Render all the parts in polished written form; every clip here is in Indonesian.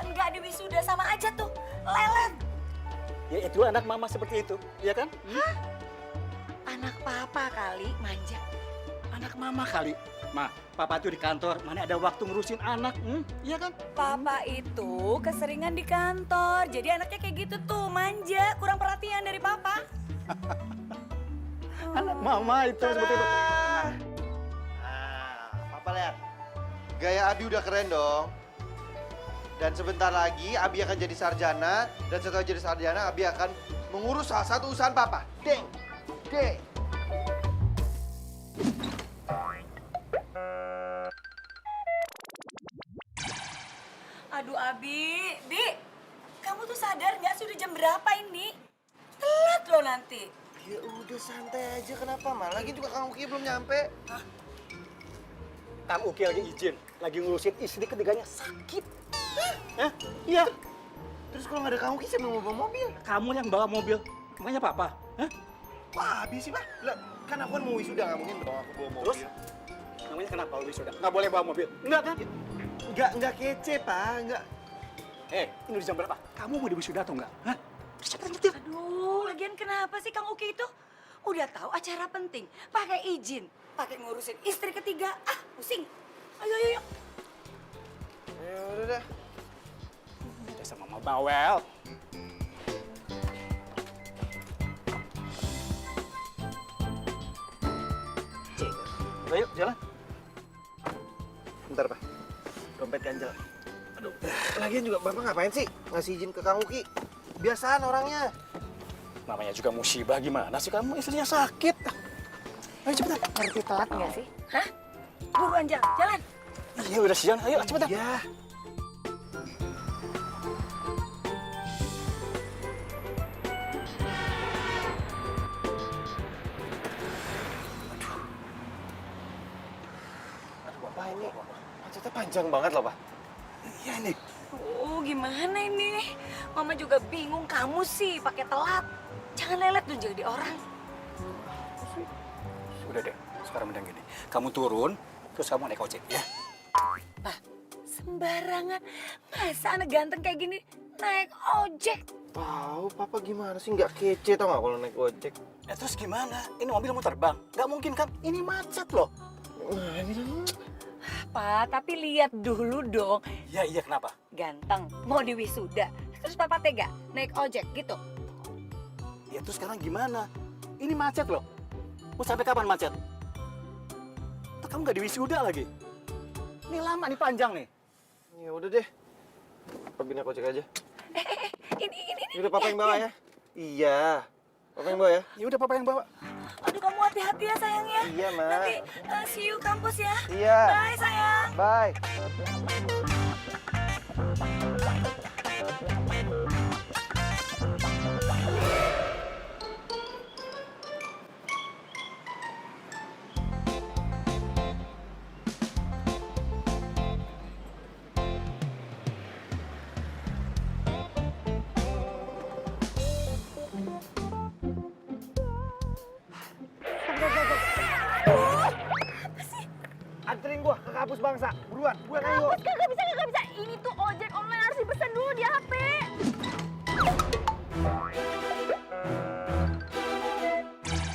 enggak di wisuda sama aja tuh. Lelet. Ya itu anak mama seperti itu, ya kan? Hah? Anak papa kali manja. Anak mama kali. Ma, papa tuh di kantor, mana ada waktu ngurusin anak, iya kan? Papa itu keseringan di kantor, jadi anaknya kayak gitu tuh, manja, kurang perhatian dari papa. Anak mama itu seperti itu. Nah, Papa lihat. Gaya Abi udah keren dong. Dan sebentar lagi Abi akan jadi sarjana. Dan setelah jadi sarjana, Abi akan mengurus salah satu usaha Papa. Deng! Deng! Aduh Abi, Bi, kamu tuh sadar nggak sudah jam berapa ini? Telat loh nanti. Ya udah santai aja, kenapa? Lagi juga Kang Uki belum nyampe. Kang Uki lagi izin, lagi ngurusin istri ketiganya sakit. Hah? Iya. Terus kalau nggak ada Kang Uki, siapa yang mau bawa mobil? Kamu yang bawa mobil, makanya papa. Hah? Wah, Abi sih, Pak. Lah, kan aku kan mau wisuda, nggak mungkin dong aku bawa mobil. Terus? Namanya kenapa wisuda? Nggak boleh bawa mobil? Enggak kan? Nggak kece, Pak. Nggak. Ini udah jam berapa? Kamu mau di wisuda atau enggak? Hah? Cepetan nyetir. Aduh, lagian kenapa sih Kang Uki itu? Udah tahu acara penting, pakai izin, pakai ngurusin istri ketiga. Ah, pusing. Ayo, ayo, ayo. Ya udah dah. Udah sama Mama Bawel. Ayo, jalan. Bentar, Pak. Dompet ganjel. Aduh. Lagian juga Bapak ngapain sih ngasih izin ke Kang Uki? Biasaan orangnya. Namanya juga musibah, gimana sih kamu? Istrinya sakit. Ayo cepetan. Ngerti telat nggak sih? Hah? Buruan jalan, jalan. Iya udah siang, ayo cepetan. Ya. Aduh, Bapak ini macetnya panjang banget loh, Pak. Iya nih. Oh, gimana ini? Mama juga bingung, kamu sih pakai telat. Jangan lelet dong jadi orang. Udah deh, sekarang mending gini. Kamu turun, terus kamu naik ojek ya. Pak, sembarangan. Masa anak ganteng kayak gini naik ojek? Tahu, Papa gimana sih? Nggak kece tau nggak kalau naik ojek? Terus gimana? Ini mobil mau terbang? Nggak mungkin kan? Ini macet loh. Nah, ini Pak, tapi lihat dulu dong. Iya, kenapa? Ganteng, mau di wisuda. Terus papa tega naik ojek gitu. Ya terus sekarang gimana? Ini macet loh. Mau sampai kapan macet? Tuh, kamu nggak di wisuda lagi. Ini lama nih, panjang nih. Ya udah deh. Papa naik ojek aja. Ini. Ya udah Papa yang bawa ya. Iya. Papa yang bawa ya. Ya udah papa yang bawa. Aduh, kamu hati-hati ya sayang ya. Iya, Ma. Nanti see you kampus ya. Iya. Bye sayang. Bye. Anterin gua ke kampus bangsa. Buruan ayo. Kampus kagak bisa. Ini tuh ojek online harus dipesan dulu di HP.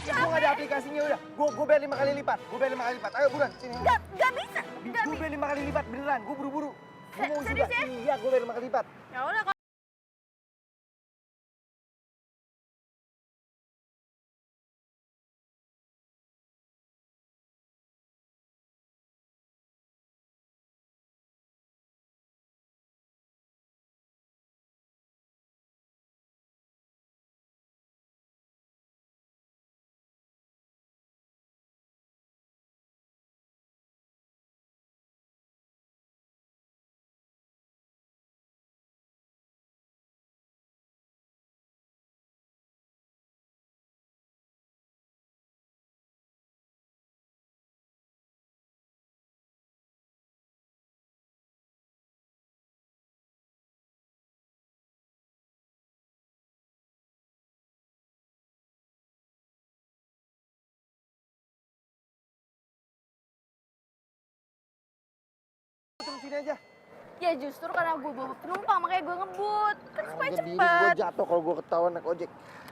Ya gua nggak ada aplikasinya udah. Gua bayar 5 kali lipat. Ayo buruan sini. Gak bisa. Gua bayar 5 kali lipat beneran. Gua buru-buru. Gua mau Serius juga. ya? Iya, gua bayar 5 kali lipat. Ya udah kalau Turun sini aja. Ya justru karena gue bawa penumpang, makanya gue ngebut. Kan supaya Jadi gue cepet. jatuh kalau gue ketahuan naik ojek.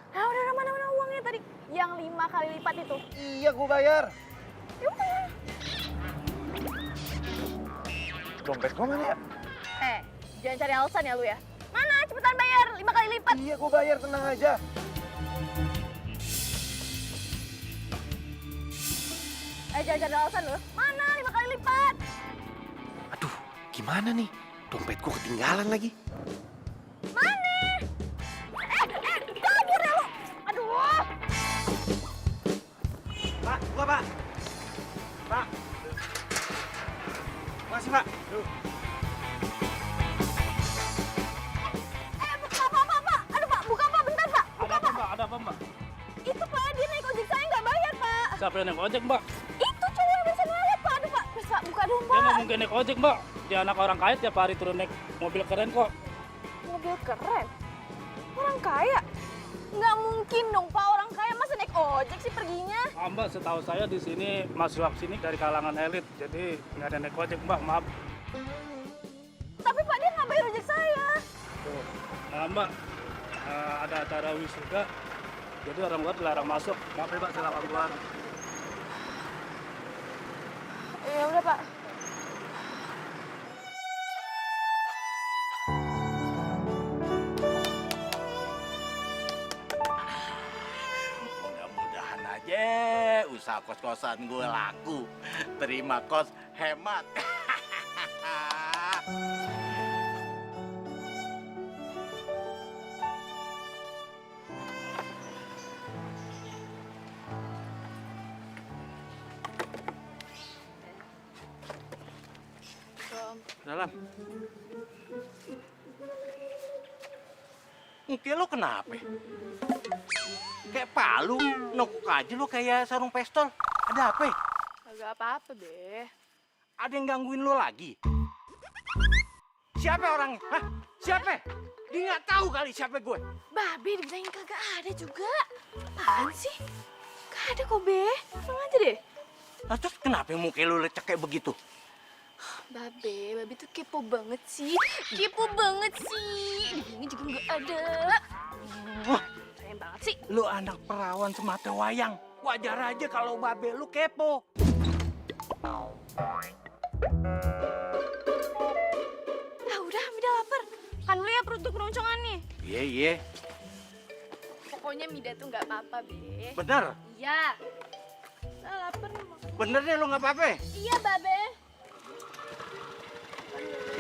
Nah udah mana uangnya tadi? Yang 5 kali lipat itu. Iya, gue bayar. Yaudah. Dompet gue mana ya? Jangan cari alasan ya lu ya. Mana? Cepetan bayar, 5 kali lipat. Iya, gue bayar, tenang aja. Jangan cari alasan lu. Mana? 5 kali lipat. Aduh, gimana nih? Dompetku ketinggalan lagi. Mana? Kabur ya lu. Aduh. Pak, gua Pak. Pak. Masih Pak. Duh. Pak. Aduh Pak, buka Pak, bentar Pak. Ada apa Mbak? Ada apa Mbak? Itu Pak, dia naik ojek saya nggak bayar Pak. Siapa yang naik ojek Mbak? Itu cowok yang bisa ngeliat Pak. Aduh Pak, please Pak, buka dong Dia nggak Pak. mungkin naik ojek Mbak. Dia anak orang kaya tiap hari turun naik mobil keren kok. Mobil keren. Orang kaya. Nggak mungkin dong Pak, orang kaya masa naik ojek sih perginya. Mbak, setahu saya di sini mahasiswa sini dari kalangan elit. Jadi nggak ada naik ojek Mbak, maaf. Tapi Pak, dia nggak bayar ojek saya. Nah Mbak, ada acara wisuda. Jadi orang luar dilarang masuk. Maaf ya Mbak, silakan keluar. Ya udah Pak. Mudah-mudahan aja usaha kos-kosan gue laku. Terima kos hemat. Dalam. Muka lo kenapa? Kayak palu, nokuk aja lo kayak sarung pistol. Ada apa? Agak apa-apa deh. Ada yang gangguin lo lagi? Siapa orangnya? Hah? Siapa? Dia nggak tahu kali siapa gue. Babe dibilangin kagak ada juga. Apaan sih? Gak ada kok Be. Tenang aja deh. Nah, terus kenapa muka lo lecek kayak begitu? Babe tuh kepo banget sih. Kepo banget sih. Dibilangin juga nggak ada. Wah, Sayang banget sih. lo anak perawan semata wayang. Wajar aja kalau babe lu kepo. Udah lapar. Kan lu ya perut tuh keroncongan nih. Iya. Pokoknya Mida tuh nggak apa-apa, Be. Bener? Iya. Nah, lapar nih makan. Bener deh lo nggak apa-apa? Iya, Babe.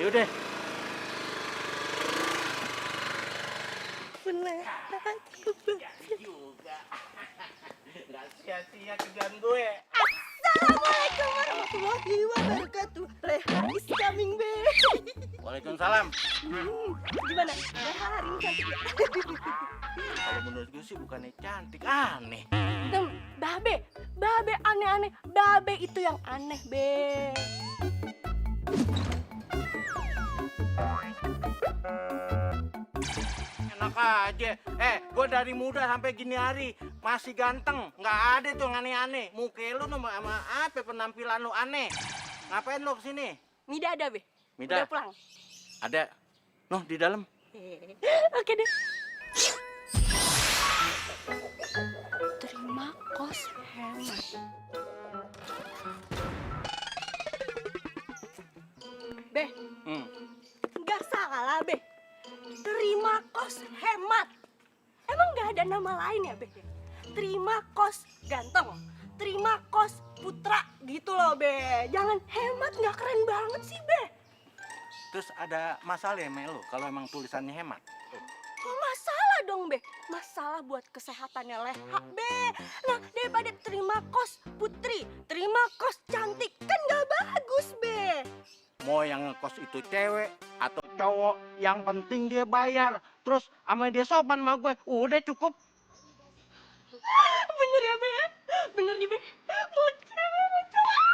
Yaudah. Beneran. Juga. Nggak sia-sia kerjaan gue. Assalamualaikum warahmatullahi wabarakatuh. Rehan is coming, Be. Waalaikumsalam. Gimana? Rehan hari ini cantik ya? Kalau menurut gue sih bukannya cantik, aneh. Babe aneh-aneh. Babe itu yang aneh, Be. Enak aja. Gue dari muda sampai gini hari masih ganteng. Nggak ada tuh yang aneh-aneh. Muka lu sama apa penampilan lu aneh. Ngapain lu kesini? Mida ada, Be. Mida? Udah pulang. Ada. Noh, di dalam. Oke deh. Terima kos hemat. Be, nggak salah, Be. Terima kos hemat. Emang nggak ada nama lain ya, Be? Terima kos ganteng. Terima kos putra gitu loh, Be. Jangan hemat, nggak keren banget sih, Be. Terus ada masalah ya, Melo, kalau emang tulisannya hemat? Masalah dong, Be. Masalah buat kesehatannya Leha, Be. Nah, daripada terima kos putri, terima kos cantik, kan gak bagus, Be. Mau yang ngekos itu cewek atau cowok, yang penting dia bayar. Terus sama dia sopan sama gue, udah cukup. Bener ya, Be? Bener nih, Be. Mau cewek, mau cowok.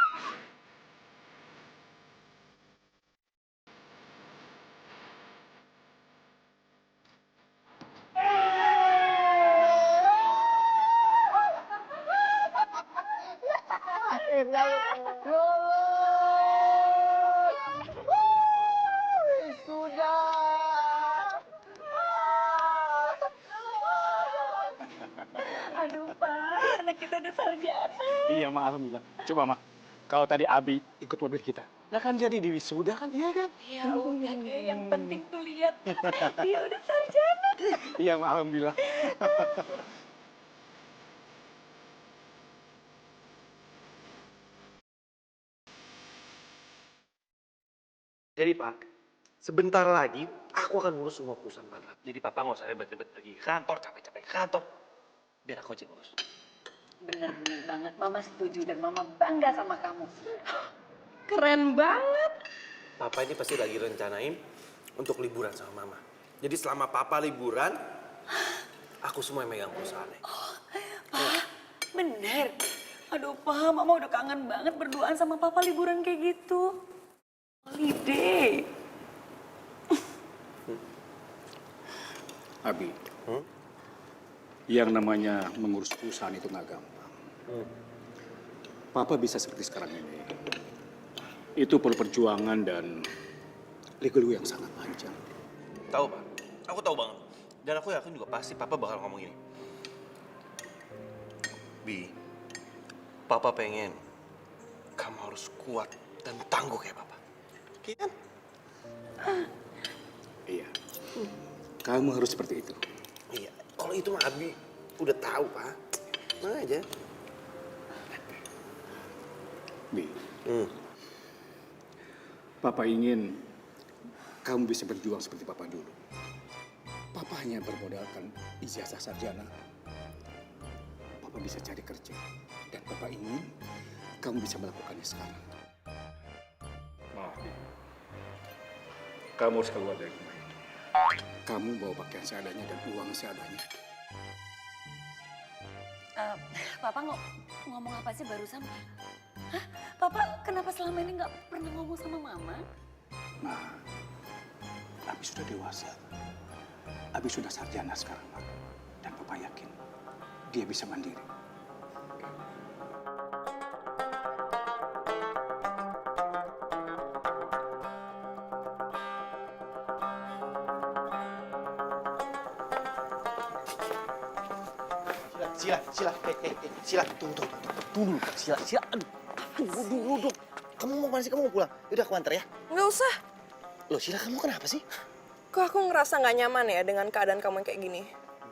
Aduh, Pak, anak kita udah sarjana. Iya, Mak, alhamdulillah. Coba, Mak, kalau tadi Abi ikut mobil kita, nah kan jadi di wisuda kan, iya kan? Ya udah deh, yang penting tuh lihat dia udah sarjana. Iya, Mak, alhamdulillah. Jadi Pak, sebentar lagi aku akan ngurus semua perusahaan Bapak. Jadi Papa nggak usah ribet-ribet pergi ke kantor, capek-capek ke kantor. Biar aku aja ngurus. Bener-bener banget, Mama setuju dan Mama bangga sama kamu. Keren banget. Papa ini pasti lagi rencanain untuk liburan sama Mama. Jadi selama Papa liburan, aku semua yang megang perusahaannya. Pak, bener. Aduh, Pak, Mama udah kangen banget berduaan sama Papa liburan kayak gitu. Holiday. Abi, yang namanya mengurus perusahaan itu nggak gampang. Papa bisa seperti sekarang ini. Itu perlu perjuangan dan liku yang sangat panjang. Tahu Pak, aku tahu banget. Dan aku yakin juga pasti Papa bakal ngomong ini. Bi, Papa pengen kamu harus kuat dan tangguh kayak Papa. Iya kan? Iya, kamu harus seperti itu. Iya, kalau itu mah Abi udah tahu Pak. Mana aja. Bi, Papa ingin kamu bisa berjuang seperti Papa dulu. Papa hanya bermodalkan ijazah sarjana. Papa bisa cari kerja. Dan Papa ingin kamu bisa melakukannya sekarang. Maaf, Bi. Kamu harus keluar dari rumah ini. Kamu bawa pakaian seadanya dan uang seadanya. Papa ngomong apa sih barusan? Hah? Papa kenapa selama ini nggak pernah ngomong sama Mama? Nah, Abi sudah dewasa. Abi sudah sarjana sekarang, Pak. Dan Papa yakin dia bisa mandiri. Sila, tunggu dulu, Sila, aduh, tunggu dulu dong. Kamu mau kemana sih? Kamu mau pulang? Yaudah aku antar ya. Nggak usah. Loh Sila, kamu kenapa sih? Kok aku ngerasa nggak nyaman ya dengan keadaan kamu yang kayak gini?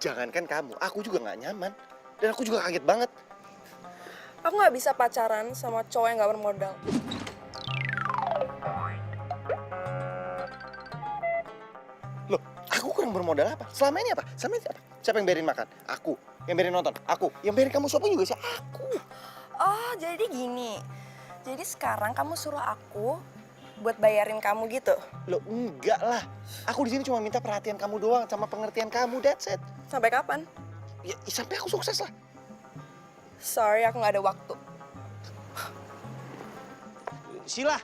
Jangankan kamu, aku juga nggak nyaman. Dan aku juga kaget banget. Aku nggak bisa pacaran sama cowok yang nggak bermodal. Loh, aku kurang bermodal apa? Selama ini apa? Siapa yang bayarin makan? Aku. Yang bayarin nonton? Aku. Yang bayarin kamu shopping juga sih? Aku. Oh, jadi gini. Jadi sekarang kamu suruh aku buat bayarin kamu gitu? Loh, enggak lah. Aku di sini cuma minta perhatian kamu doang sama pengertian kamu, that's it. Sampai kapan? Ya, sampai aku sukses lah. Sorry, aku nggak ada waktu. Sila.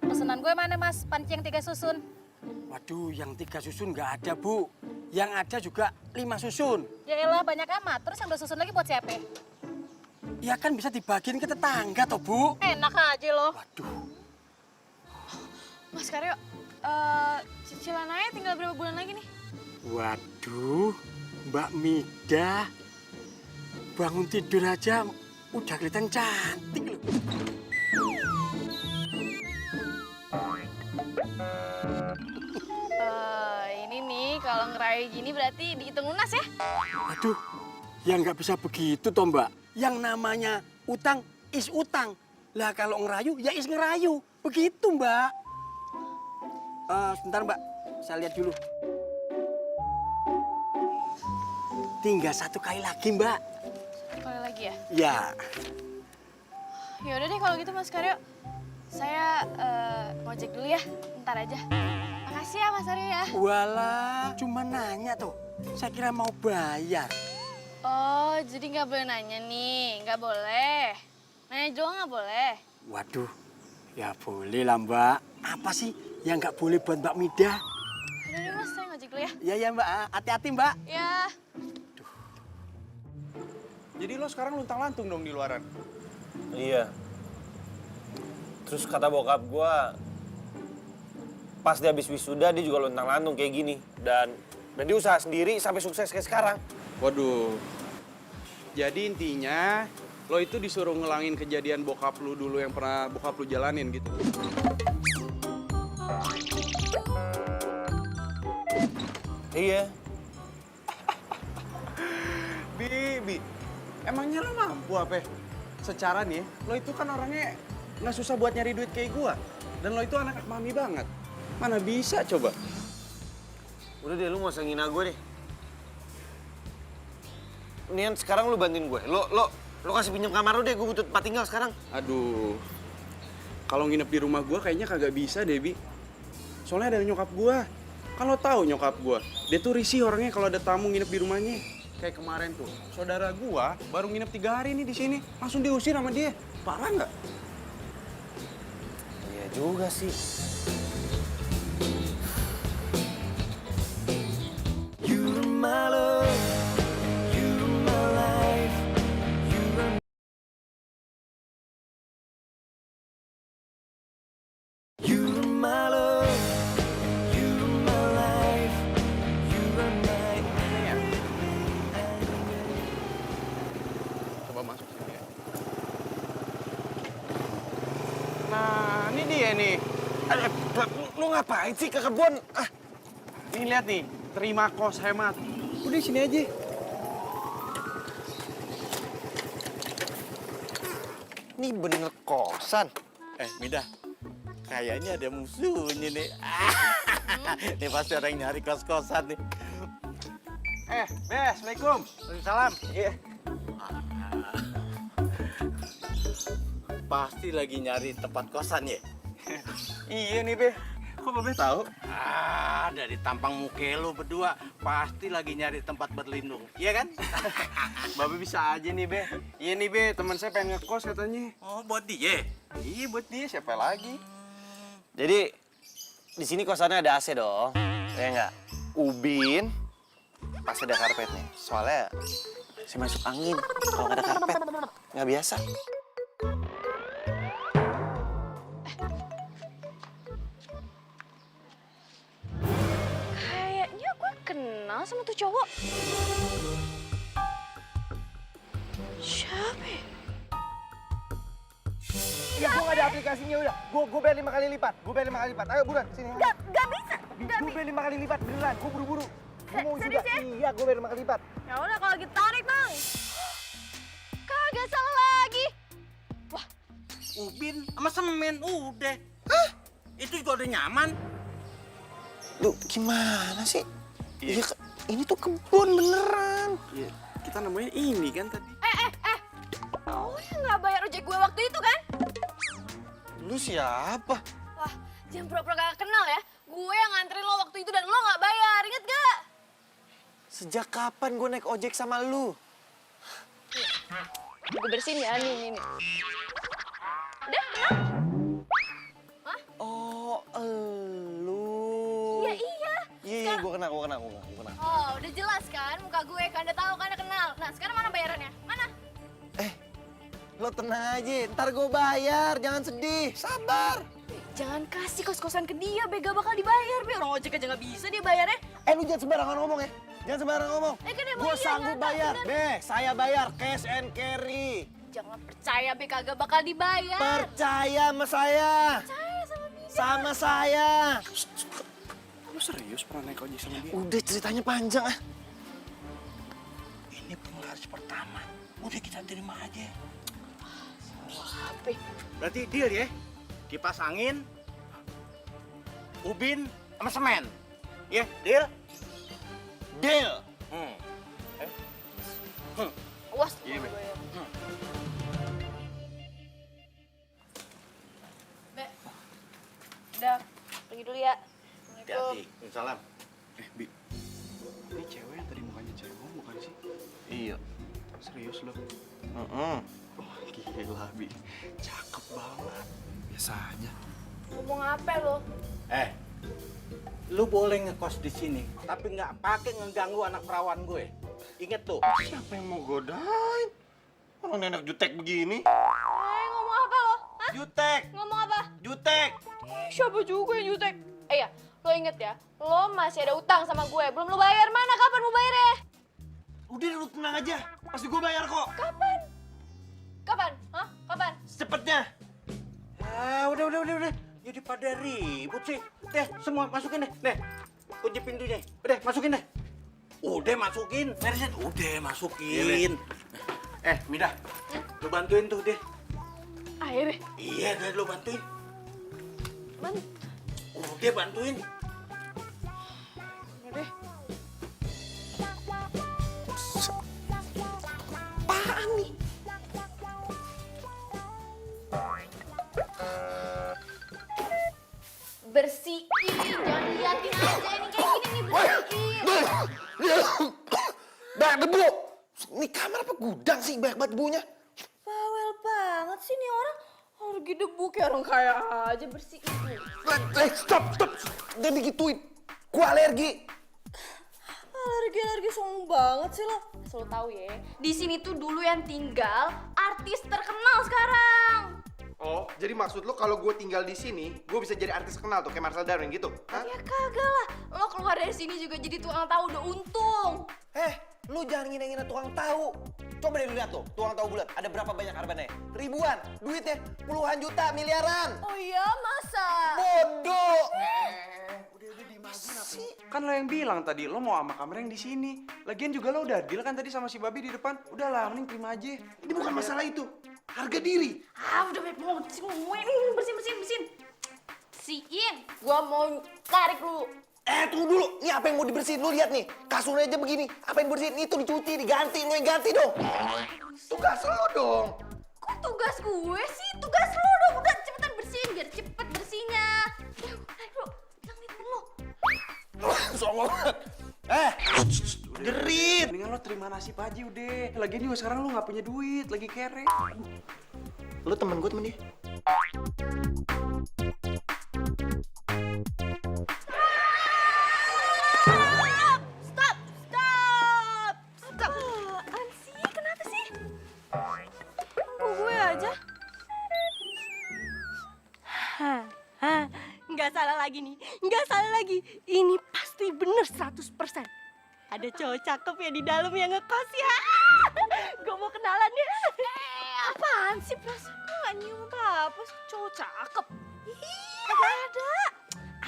Pesanan gue mana mas? Panci yang 3 susun. Waduh, yang 3 susun nggak ada, Bu. Yang ada juga 5 susun. Ya elah banyak amat. Terus yang 2 susun lagi buat siapa? Ya kan bisa dibagiin ke tetangga toh, Bu. Enak aja loh. Waduh. Mas Karyo, cicilan aja tinggal berapa bulan lagi nih? Waduh, Mbak Mida. Bangun tidur aja udah kelihatan cantik loh. Ini nih kalau ngerayu gini berarti dihitung lunas ya? Waduh, ya nggak bisa begitu toh, Mbak. Yang namanya utang is utang. Lah kalau ngerayu, ya is ngerayu. Begitu, Mbak. Sebentar, Mbak. Saya lihat dulu. Tinggal 1 kali lagi, Mbak. Kali lagi ya? Ya. Ya udah deh kalau gitu Mas Karyo. Saya ngojek dulu ya, ntar aja. Makasih ya Mas Aryo ya. Walah, cuma nanya tuh. Saya kira mau bayar. Oh, jadi nggak boleh nanya nih, nggak boleh. Nanya doang nggak boleh. Waduh, ya boleh lah, Mbak. Apa sih yang nggak boleh buat Mbak Mida? Udah deh Mas, saya ngojek dulu ya. Iya, ya, Mbak. Hati-hati, Mbak. Ya. Jadi lo sekarang luntang-lantung dong di luaran? Iya. Terus kata bokap gue, pas dia habis wisuda dia juga lontang-lantung kayak gini. Dan dia usaha sendiri sampai sukses kayak sekarang. Waduh. Jadi intinya lo itu disuruh ngelangin kejadian bokap lu dulu yang pernah bokap lu jalanin gitu. Iya. Bibi, emangnya lo mampu apa? Secara nih, lo itu kan orangnya nggak susah buat nyari duit kayak gua. Dan lo itu anak mami banget. Mana bisa coba? Udah deh, lu gak usah ngina gue deh. Mendingan sekarang lu bantuin gue. Lo kasih pinjam kamar lu deh, gue butuh tempat tinggal sekarang. Aduh, kalau nginep di rumah gua kayaknya kagak bisa deh, Bi. Soalnya ada nyokap gua. Kan lo tahu nyokap gua, dia tuh risih orangnya kalau ada tamu nginep di rumahnya. Kayak kemarin tuh, saudara gua baru nginep 3 hari nih di sini, langsung diusir sama dia. Parah nggak? Iya juga sih. Coba masuk sini ya. Nah, ini dia nih. Lu ngapain sih ke kebun? Nih lihat nih, terima kos hemat. Udah sini aja. Ini bener kosan. Mida, kayaknya ada musuhnya nih. Ini pasti orang yang nyari kos-kosan nih. Bes, Assalamualaikum. Salam. Iya. Pasti lagi nyari tempat kosan ya? Iya nih, Be. Kok Babe tahu? Dari tampang muka lu berdua pasti lagi nyari tempat berlindung, iya kan? Babe bisa aja nih, Be. Iya nih, Be, teman saya pengen ngekos katanya. Oh, buat dia? Iya, buat dia, siapa lagi? Jadi di sini kosannya ada AC dong. Ya enggak? Ubin pasti ada karpetnya. Soalnya saya masuk angin kalau nggak ada karpet. Nggak biasa. Kayaknya gue kenal sama tuh cowok. Siapa ya? Ya, gue nggak ada aplikasinya udah. Gue bayar 5 kali lipat. Ayo buruan, sini. Gak bisa. Gue bayar 5 kali lipat beneran. Gue buru-buru. Gue mau Serius juga. ya? Iya, gue bayar 5 kali lipat. Ya udah kalau gitu tarik bang. Kagak salah lagi. Ubin sama semen udah. Itu juga udah nyaman. Lu gimana sih? Iya, ini tuh kebun beneran. Iya, kita nemuin ini kan tadi. Oh yang nggak bayar ojek gue waktu itu kan? Lu siapa? Wah, jangan pura-pura gak kenal ya. Gue yang nganterin lo waktu itu dan lo nggak bayar, inget gak? Sejak kapan gue naik ojek sama lu? Gue bersihin ya, nih. Udah, kenal? Oh, elu. Iya, iya. Iya, gue kenal. Oh, udah jelas kan muka gue kan, udah tahu kan, udah kenal. Nah, sekarang mana bayarannya? Mana? Lo tenang aja, ntar gue bayar, jangan sedih, sabar. Jangan kasih kos-kosan ke dia, Be, gak bakal dibayar, Be. Orang ojek aja gak bisa dia bayarnya. Lu jangan sembarangan ngomong ya, jangan sembarangan ngomong. Kan emang Gue iya, sanggup nyata, bayar, bener. saya bayar, cash and carry. Jangan percaya, Be, kagak bakal dibayar. Percaya sama saya. Percaya sama dia. Sama saya. Lu serius pernah naik ojek sama dia? Udah ceritanya panjang ah. Ini penglaris pertama. Udah kita terima aja. Apa? Berarti deal ya? Kipas angin, ubin, sama semen. Ya, deal? Deal. Awas. Iya, Be. Be. Udah, pergi dulu ya. Hati-hati. Salam. Bi, ini cewek yang tadi mukanya cewek bukan sih? Iya. Serius lo? Heeh. Oh, gila, Bi. Cakep banget. Biasa aja. Ngomong apa lo? Lu boleh ngekos di sini, tapi nggak pakai ngeganggu anak perawan gue. Ingat tuh. Siapa yang mau godain? Orang nenek jutek begini. Ngomong apa lo? Hah? Jutek. Ngomong apa? Jutek. Siapa juga yang jutek? Ya, lo inget ya, lo masih ada utang sama gue. Belum lo bayar, mana kapan mau bayarnya? Udah lu tenang aja. Pasti gue bayar kok. Kapan? Kapan? Hah? Kapan? Secepatnya. Udah. Jadi pada ribut sih. Deh, semua masukin deh. Deh, kunci pintunya. Udah, masukin deh. Udah masukin. Beresin. Udah masukin. Midah. Lu bantuin tuh deh. Ayo, Be. Iya, deh lu bantuin. Ban- Udah bantuin. Udah deh. Apaan nih? Bersihin, jangan liatin aja. Ini kayak gini nih, bersihin. Banyak debu. Ini kamar apa gudang sih? Banyak banget debunya. Bawel banget sih nih orang. Alergi debu kayak orang kaya aja, bersihin. Stop. Jangan digituin. Gua alergi. Alergi sombong banget sih lo. Asal lo tahu ya, di sini tuh dulu yang tinggal artis terkenal sekarang. Oh, jadi maksud lo kalau gue tinggal di sini, gue bisa jadi artis kenal tuh kayak Marcel Darwin gitu? Hah? Ya kagak lah, lo keluar dari sini juga jadi tukang tahu udah untung. Lu jangan ngina-ngina tukang tahu. Coba deh lu lihat tuh, tukang tahu bulat. Ada berapa banyak arbannya? Ribuan. Duitnya puluhan juta, miliaran. Oh iya, masa? Bodoh. Kan lo yang bilang tadi lo mau sama kamera yang di sini. Lagian juga lo udah deal kan tadi sama si babi di depan. Udahlah, mending terima aja. Ini bukan masalah itu, harga diri. Udah banyak banget sih ngomongin. Bersihin. Bersihin. Gua mau tarik dulu. Tunggu dulu. Ini apa yang mau dibersihin? Lu lihat nih, kasurnya aja begini. Apa yang bersihin? Itu dicuci, diganti. Lu yang ganti dong. Tugas lo dong. Kok tugas gue sih? Tugas lo dong. Udah cepetan bersihin biar cepet bersihnya. Tarik dulu. Bilang nih temen lo. Songong banget. Jerit. Mendingan lo terima nasib aja udah. Lagian juga sekarang lo nggak punya duit, lagi kere. Lu temen gue, temen dia. Stop. Apaan sih? Kenapa sih? Gue aja. Nggak salah lagi nih, nggak salah lagi. Ini pasti bener 100%. Ada cowok cakep ya di dalam yang ngekos ya. Gue mau kenalan ya. Apaan sih? Perasaan gue gak nyium apa-apa. Cowok cakep. Kagak ada.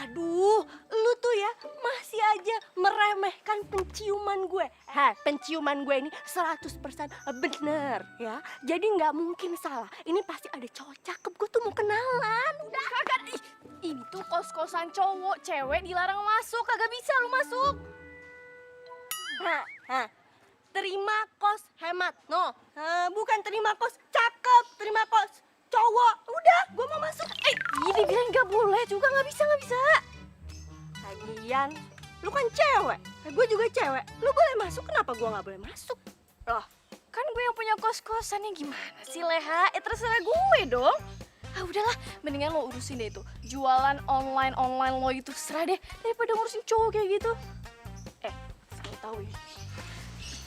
Aduh, lu tuh ya masih aja meremehkan penciuman gue. Penciuman gue ini 100% bener ya. Jadi nggak mungkin salah. Ini pasti ada cowok cakep. Gue tuh mau kenalan. Udah. Kagak. Ini tuh kos-kosan cowok, cewek dilarang masuk. Kagak bisa lu masuk. Terima kos hemat. No, bukan terima kos cakep. Terima kos cowok. Udah, gue mau masuk. Ini bilang nggak boleh juga, nggak bisa. Lagian, lu kan cewek. Gue juga cewek. Lu boleh masuk, kenapa gue nggak boleh masuk? Loh, kan gue yang punya kos-kosannya gimana sih, Leha? Terserah gue dong. Udahlah, mendingan lo urusin deh itu. Jualan online lo itu serah deh. Daripada ngurusin cowok kayak gitu. Asal tahu ya.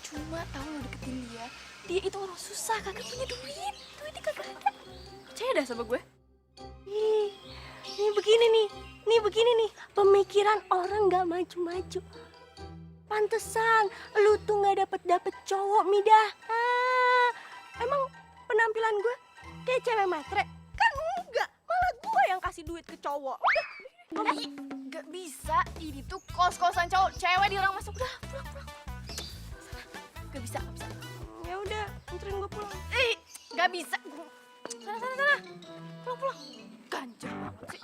Cuma tahu lo deketin dia. Dia itu orang susah, kagak punya duit. Duitnya kagak ada. Percaya dah sama gue. Nih begini nih. Pemikiran orang nggak maju-maju. Pantesan lu tuh nggak dapet cowok, Midah. Emang penampilan gue kayak cewek matre? Kan enggak, malah gue yang kasih duit ke cowok. Gak bisa, ini tuh kos-kosan cowok. Cewek dilarang masuk. Udah, pulang. Gak bisa. Ya udah, anterin gue pulang. Gak bisa. Sana. Pulang. Ganjel banget sih.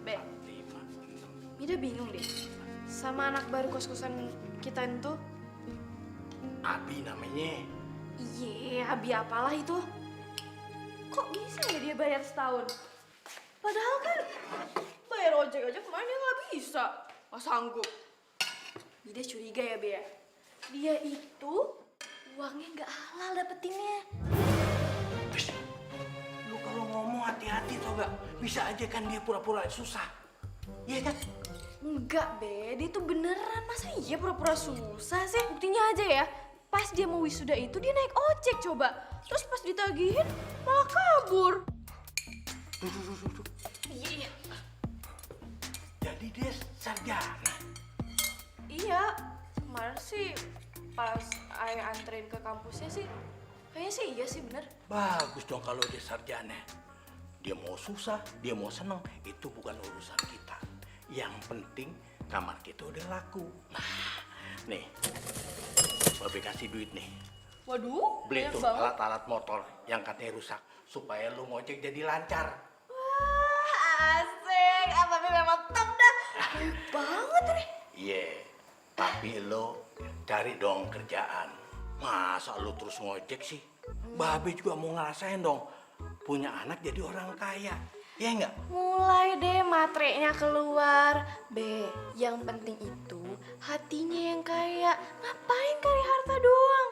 Be, Mida bingung deh sama anak baru kos-kosan kita itu. Abi namanya. Iya, Abi apalah itu. Kok bisa ya dia bayar setahun? Padahal kan bayar ojek aja kemarin dia nggak bisa. Nggak sanggup. Mida curiga ya, Be ya? Dia itu uangnya nggak halal dapetinnya. Lu kalau ngomong hati-hati tau gak? Bisa aja kan dia pura-pura susah. Iya kan? Enggak, Be. Dia tuh beneran. Masa iya pura-pura susah sih? Buktinya aja ya. Pas dia mau wisuda itu dia naik ojek coba. Terus pas ditagihin malah kabur. Iya. Jadi dia sarjana. Iya. Kemarin sih pas ayah anterin ke kampusnya sih. Kayaknya sih iya sih bener. Bagus dong kalau dia sarjana. Dia mau susah, dia mau seneng, itu bukan urusan kita. Yang penting kamar kita udah laku. Nah, nih, Babe kasih duit nih. Waduh, Beli banyak tuh banget. alat-alat motor yang katanya rusak supaya lu ngojek jadi lancar. Wah, asik. Tapi memang top dah. Baik banget nih. Iya, tapi lu cari dong kerjaan. Masa lu terus ngojek sih? Babe juga mau ngerasain dong punya anak jadi orang kaya. Ya enggak? Mulai deh matrenya keluar. B, yang penting itu hatinya yang kaya. Ngapain cari harta doang?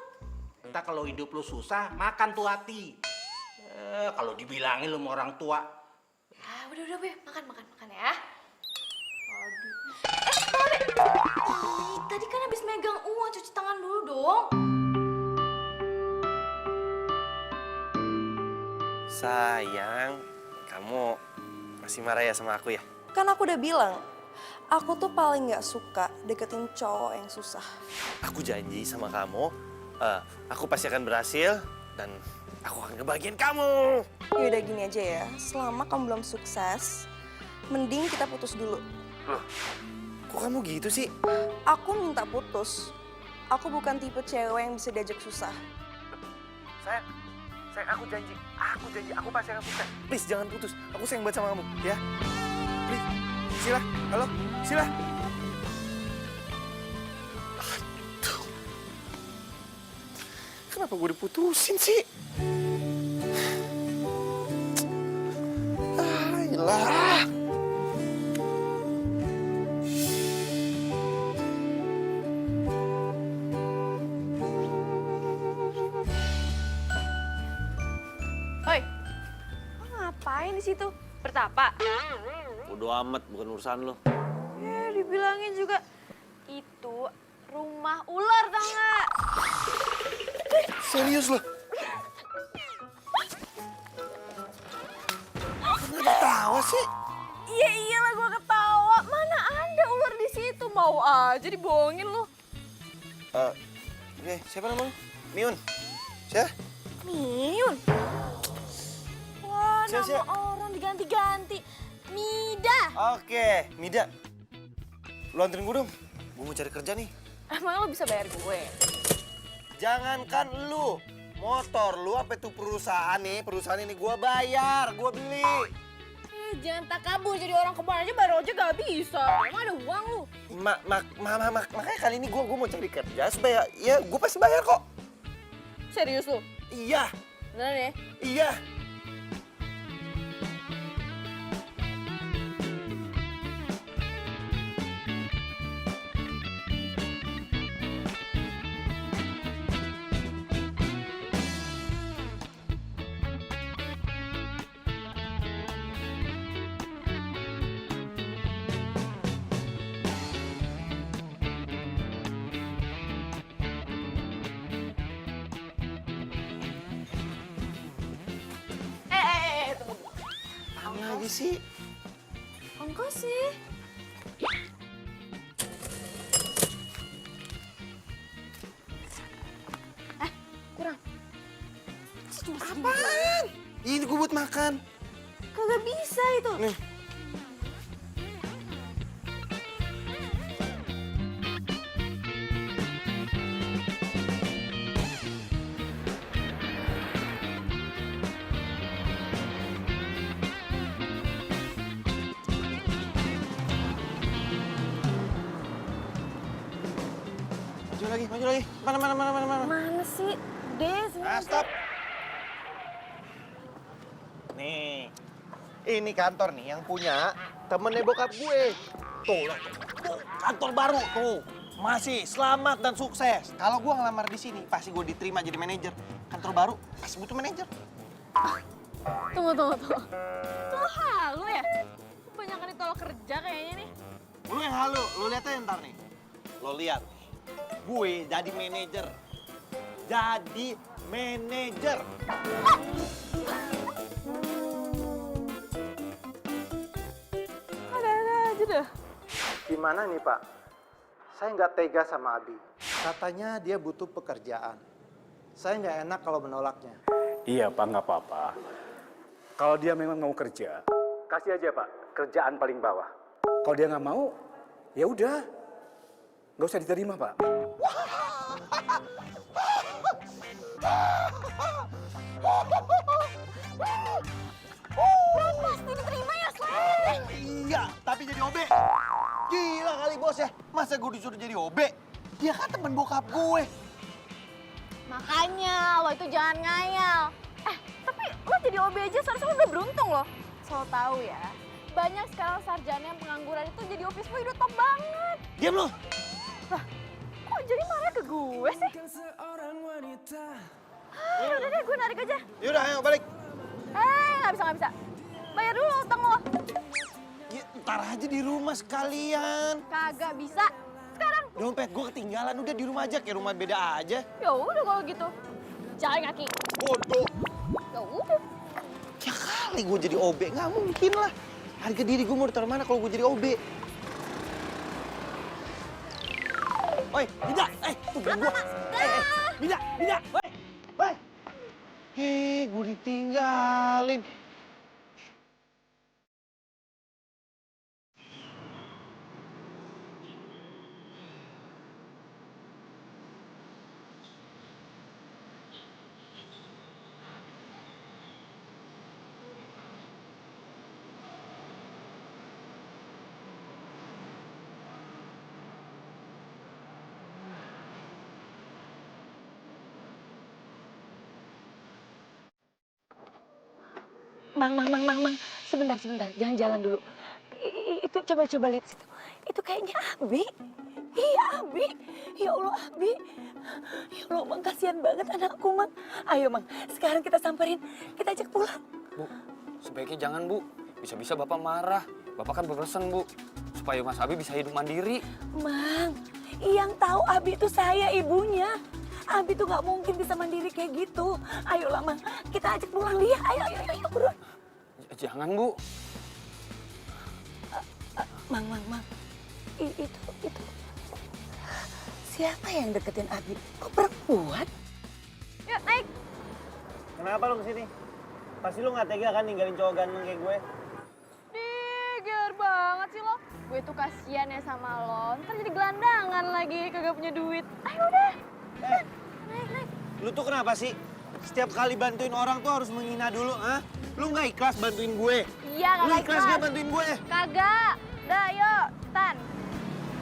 Entah kalau hidup lu susah, makan tuh hati. Kalau dibilangin lu sama orang tua. Ah, udah Be, makan ya. Aduh. Babe. Ih, tadi kan habis megang uang, cuci tangan dulu dong. Sayang, kamu masih marah ya sama aku ya? Kan aku udah bilang, aku tuh paling gak suka deketin cowok yang susah. Aku janji sama kamu, aku pasti akan berhasil dan aku akan ngebahagiain kamu. Yaudah gini aja ya, selama kamu belum sukses, mending kita putus dulu. Kok kamu gitu sih? Aku minta putus. Aku bukan tipe cewek yang bisa diajak susah. Sayang, aku janji, aku pasti akan sukses. Please jangan putus, aku sayang banget sama kamu, ya. Please, Sila, halo, Sila. Aduh, kenapa gue diputusin sih? Ayolah. Oi, lo ngapain di situ? Bertapa? Bodo amat, bukan urusan lo. Ya, dibilangin juga itu rumah ular, tau nggak? Serius lo? Kenapa ketawa sih? Iya iyalah gua ketawa. Mana ada ular di situ? Mau aja dibohongin lu. Oke, siapa namanya? Miun. Siapa? Miun. Wah, Siap, nama siap. orang diganti-ganti. Mida. Oke, Mida. Lu anterin gue dong. Gue mau cari kerja nih. Emang lu bisa bayar gue? Jangankan lu, motor lu apa itu perusahaan ini gue bayar, gue beli. Jangan tak kabur jadi orang kemarin aja baru aja gak bisa. Emang ada uang lu? Makanya kali ini gue mau cari kerja supaya ya gue pasti bayar kok. Serius lu? Iya, Beneran ya? iya. Tunggu. Apa lagi sih? Ongkos sih. Kurang. Cuma Apaan? Ini gue buat makan. kagak bisa itu. Nih. Maju lagi. Mana. Mana sih? Des, Stop. Nih, ini kantor nih yang punya temennya bokap gue. Tuh, kantor baru tuh. Masih, selamat dan sukses. Kalau gua ngelamar di sini, pasti gua diterima jadi manajer. Kantor baru, pasti butuh manajer. Tunggu. Lo halu ya? Kebanyakan ditolak kerja kayaknya nih. Lu yang halu, lu lihat aja ntar nih. Lo lihat, gue jadi manajer. Jadi manajer. Ada aja dah. Gimana nih Pak? Saya nggak tega sama Abi. Katanya dia butuh pekerjaan. Saya nggak enak kalau menolaknya. Iya Pak, nggak apa-apa. Kalau dia memang mau kerja, kasih aja Pak, kerjaan paling bawah. Kalau dia nggak mau, ya udah, nggak usah diterima Pak. Pasti diterima ya, Slay. Iya, tapi jadi OB. Gila kali bos ya, masa gue disuruh jadi OB? Dia kan temen bokap gue. Makanya lo itu jangan ngayal. Tapi lo jadi OB aja seharusnya lo udah beruntung loh. So tau ya, banyak sekarang sarjana yang pengangguran itu jadi office boy udah top banget. Diam lo. Lah, kok jadi marah ke gue sih? Udah deh, gue narik aja. Yaudah, ayo balik. Nggak bisa. Bayar dulu utang lo. Ya, ntar aja di rumah sekalian. Kagak bisa. Sekarang. Dompet gue ketinggalan, udah di rumah aja, kayak rumah beda aja. Ya udah kalau gitu. Jalan kaki. Bodoh. Ya udah. Ya kali gue jadi OB, nggak mungkin lah. Harga diri gue mau ditaruh mana kalau gue jadi OB? Oi, Mida, tungguin gue. Mida, woi. Gue ditinggalin. Mang. Sebentar. Jangan jalan dulu. Itu coba lihat situ. Itu kayaknya Abi. Iya, Abi. Ya Allah, Abi. Ya Allah, Mang, kasihan banget anakku, Mang. Ayo, Mang. Sekarang kita samperin. Kita ajak pulang. Bu, sebaiknya jangan, Bu. Bisa-bisa Bapak marah. Bapak kan berpesan, Bu, supaya Mas Abi bisa hidup mandiri. Mang, yang tahu Abi itu saya, ibunya. Abi tuh nggak mungkin bisa mandiri kayak gitu. Ayolah, Mang. Kita ajak pulang Lia. Ayo, buruan. Jangan, Bu. Mang. Itu. Siapa yang deketin Abi? Kok perempuan? Yuk, naik. Kenapa lu kesini? Pasti lu nggak tega kan ninggalin cowok ganteng kayak gue? Ger banget sih lo. Gue tuh kasihan ya sama lo. Ntar jadi gelandangan lagi, kagak punya duit. Ayo udah. Naik. Lu tuh kenapa sih? Setiap kali bantuin orang tuh harus menghina dulu, ah? Lu nggak ikhlas bantuin gue? Iya, Lu kagak ikhlas nggak bantuin gue? Kagak. Dah, yuk. Tan.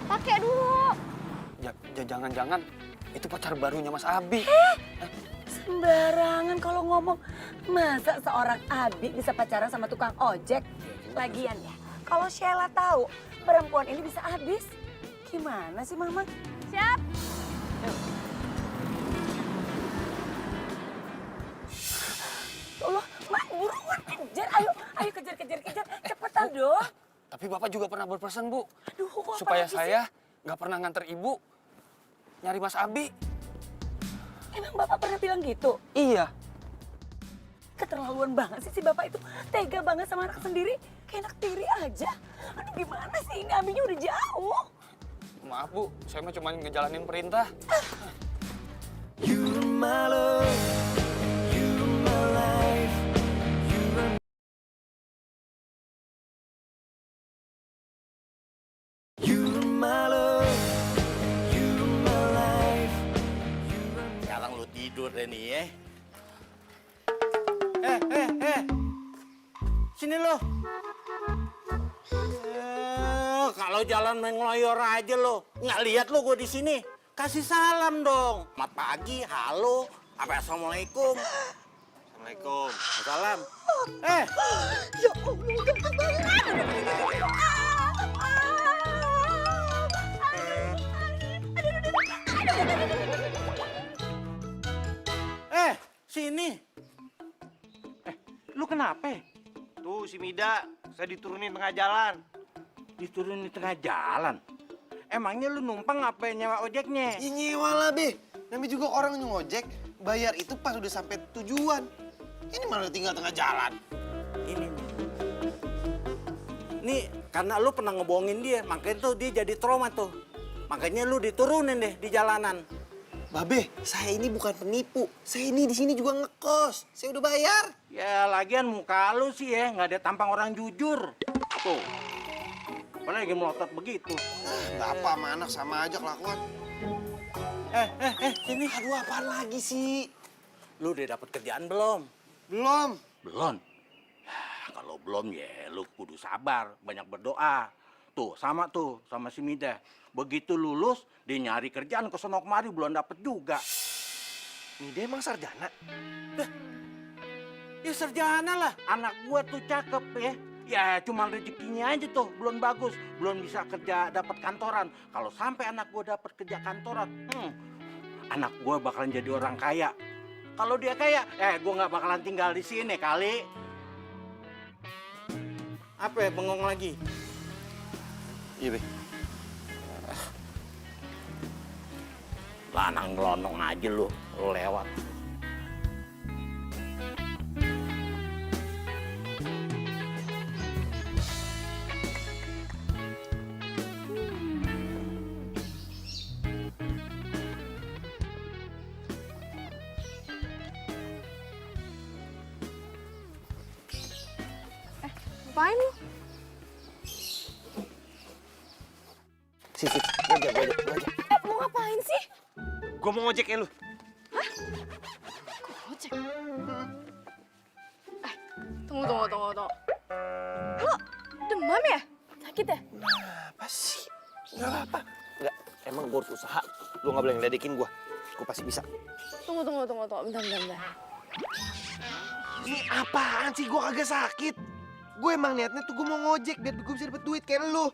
Pakai dulu. Jangan-jangan itu pacar barunya Mas Abi. Sembarangan kalau ngomong. Masa seorang Abi bisa pacaran sama tukang ojek? Lagian ya, kalau Sheila tahu perempuan ini bisa habis. Gimana sih, Mama? Siap. Allah, Mak, buruan kejar. Ayo kejar. Cepetan dong. Tapi Bapak juga pernah berpesan, Bu. Aduh, kok Supaya apalagi saya nggak pernah nganter Ibu nyari Mas Abi. Emang Bapak pernah bilang gitu? Iya. Keterlaluan banget sih si Bapak itu. Tega banget sama anak sendiri. Kayak anak tiri aja. Aduh, gimana sih ini Abinya udah jauh. Maaf, Bu. Saya mah cuma ngejalanin perintah. Sekarang lu tidur deh nih ya. Sini lo. Kalau jalan main ngeloyor aja lo. Nggak lihat lo gue di sini. Kasih salam dong. Selamat pagi, halo, apa assalamualaikum. Assalamualaikum. Salam. Ya Allah, udah kebangun. Sini. Lu kenapa? Tuh si Mida, saya diturunin tengah jalan. Diturunin di tengah jalan? Emangnya lu numpang apa nyewa ojeknya? Ya nyewa lah, Be. Namanya juga orang ngojek, bayar itu pas udah sampai tujuan. Ini malah tinggal tengah jalan. Ini nih, karena lu pernah ngebohongin dia, makanya tuh dia jadi trauma tuh. Makanya lu diturunin deh di jalanan. Babe, saya ini bukan penipu. Saya ini di sini juga ngekos. Saya udah bayar. Ya lagian muka lu sih ya, nggak ada tampang orang jujur. Tuh, apalagi melotot begitu. Bapak sama anak sama aja kelakuan. Sini. Aduh, apaan lagi sih? Lu udah dapet kerjaan belum? Belum. Belum? Kalau belum ya lu kudu sabar, banyak berdoa. Tuh, sama si Mida. Begitu lulus, dia nyari kerjaan ke sono kemari, belum dapet juga. Mida emang sarjana? Ya sarjana lah, anak gua tuh cakep ya. Ya cuma rezekinya aja tuh, belum bagus. Belum bisa kerja dapat kantoran. Kalau sampai anak gua dapat kerja kantoran, anak gua bakalan jadi orang kaya. Kalau dia kaya, gua nggak bakalan tinggal di sini kali. Apa ya, bengong lagi? Iya, Be. Lanang ngelonong aja lu lewat. Ngapain lu? Sisi, gua aja. Mau ngapain sih? Gua mau ngojek ya lu. Ngojek? Tunggu. Lo demam ya? Sakit ya? Apa sih? Nggak apa-apa. Nggak, emang gua harus usaha. Lu nggak boleh ngeledekin gua. Gua pasti bisa. Tunggu. Bentar. Ini apaan sih? Gua kagak sakit. Gue emang niatnya tuh gue mau ngojek biar gue bisa dapet duit kayak lu.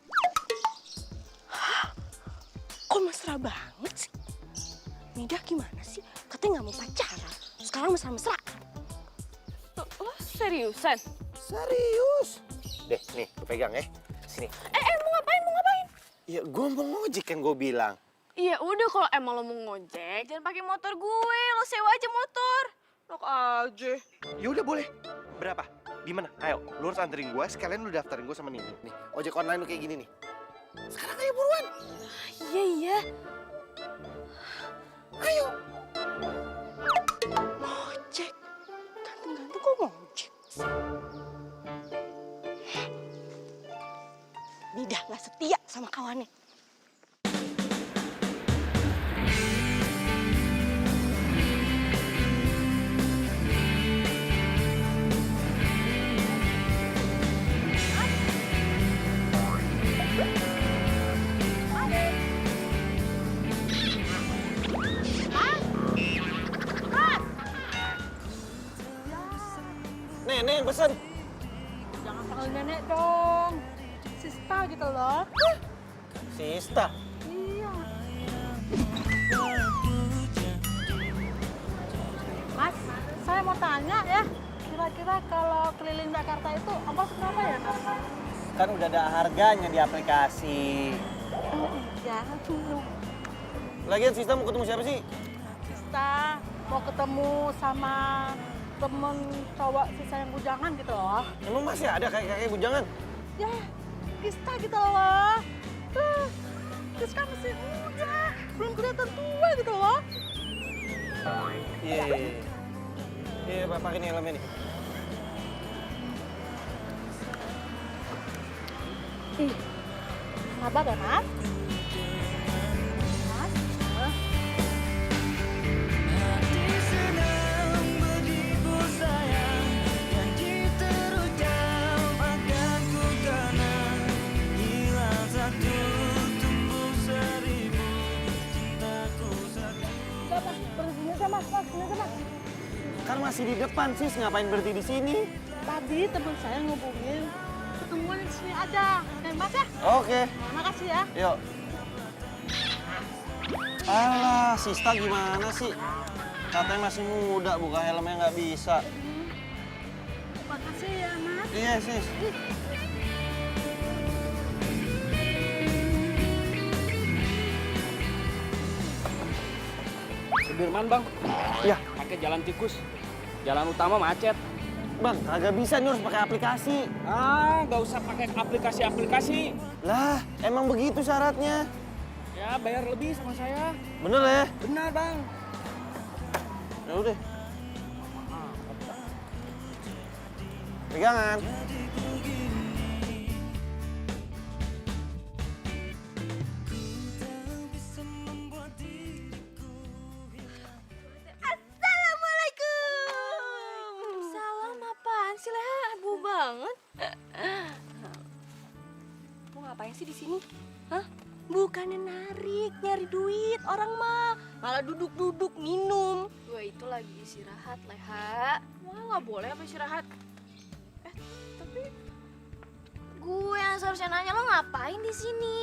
Kok mesra banget sih? Mida gimana sih? Katanya nggak mau pacaran. Sekarang mesra-mesra. Lo seriusan? Serius? Deh, nih, gue pegang ya. Sini. Mau ngapain? Ya, gue mau ngojek kan gue bilang. Iya udah, kalau emang lo mau ngojek, jangan pakai motor gue. Lo sewa aja motor. Enak aja. Ya udah boleh. Berapa? Di mana? Ayo, lu harus anterin gue, sekalian lu daftarin gue sama Nini. Nih, ojek online lu kayak gini nih. Sekarang ayo buruan. Iya. Ayo. Ngojek. Ganteng-ganteng kok ngojek? Mida nggak setia sama kawannya. Nenek yang pesen. Jangan panggil nenek dong. Sista gitu loh. Sista. Iya. Mas, saya mau tanya ya. Kira-kira kalau keliling Jakarta itu ongkos berapa ya, Mas? Kan udah ada harganya di aplikasi. Oh iya. Lagian Sista mau ketemu siapa sih? Sista mau ketemu sama temen cowok sisa yang bujangan gitu loh. Emang masih ada kakek-kakek bujangan? Ya, Sista gitu loh. Tuh, Sista masih muda, belum kelihatan tua gitu loh. Iya, Pak, pakai nih helmnya nih. Ih, sabar ya, Mas. Kan masih di depan, Sis. Ngapain berhenti di sini? Tadi teman saya ngubungin ketemuan di sini aja. Oke, Mas ya? Oke. Makasih ya. Yuk. Alah, Sista gimana sih? Katanya masih muda, buka helmnya nggak bisa. Makasih ya, Mas. Iya, Sis. Sudirman bang, Ya, pakai jalan tikus. Jalan utama macet. Bang, kagak bisa nih harus pakai aplikasi. Ah, nggak usah pakai aplikasi-aplikasi. Lah, emang begitu syaratnya. Ya, bayar lebih sama saya. Bener ya? Benar bang. Ya udah. Pegangan. Salam apaan sih, Leha? Heboh banget. Lu ngapain sih di sini? Hah? Bukannya narik, nyari duit orang mah. Malah duduk-duduk minum. Gue itu lagi istirahat, Leha. Wah, nggak boleh apa istirahat. Tapi gue yang seharusnya nanya lo ngapain di sini?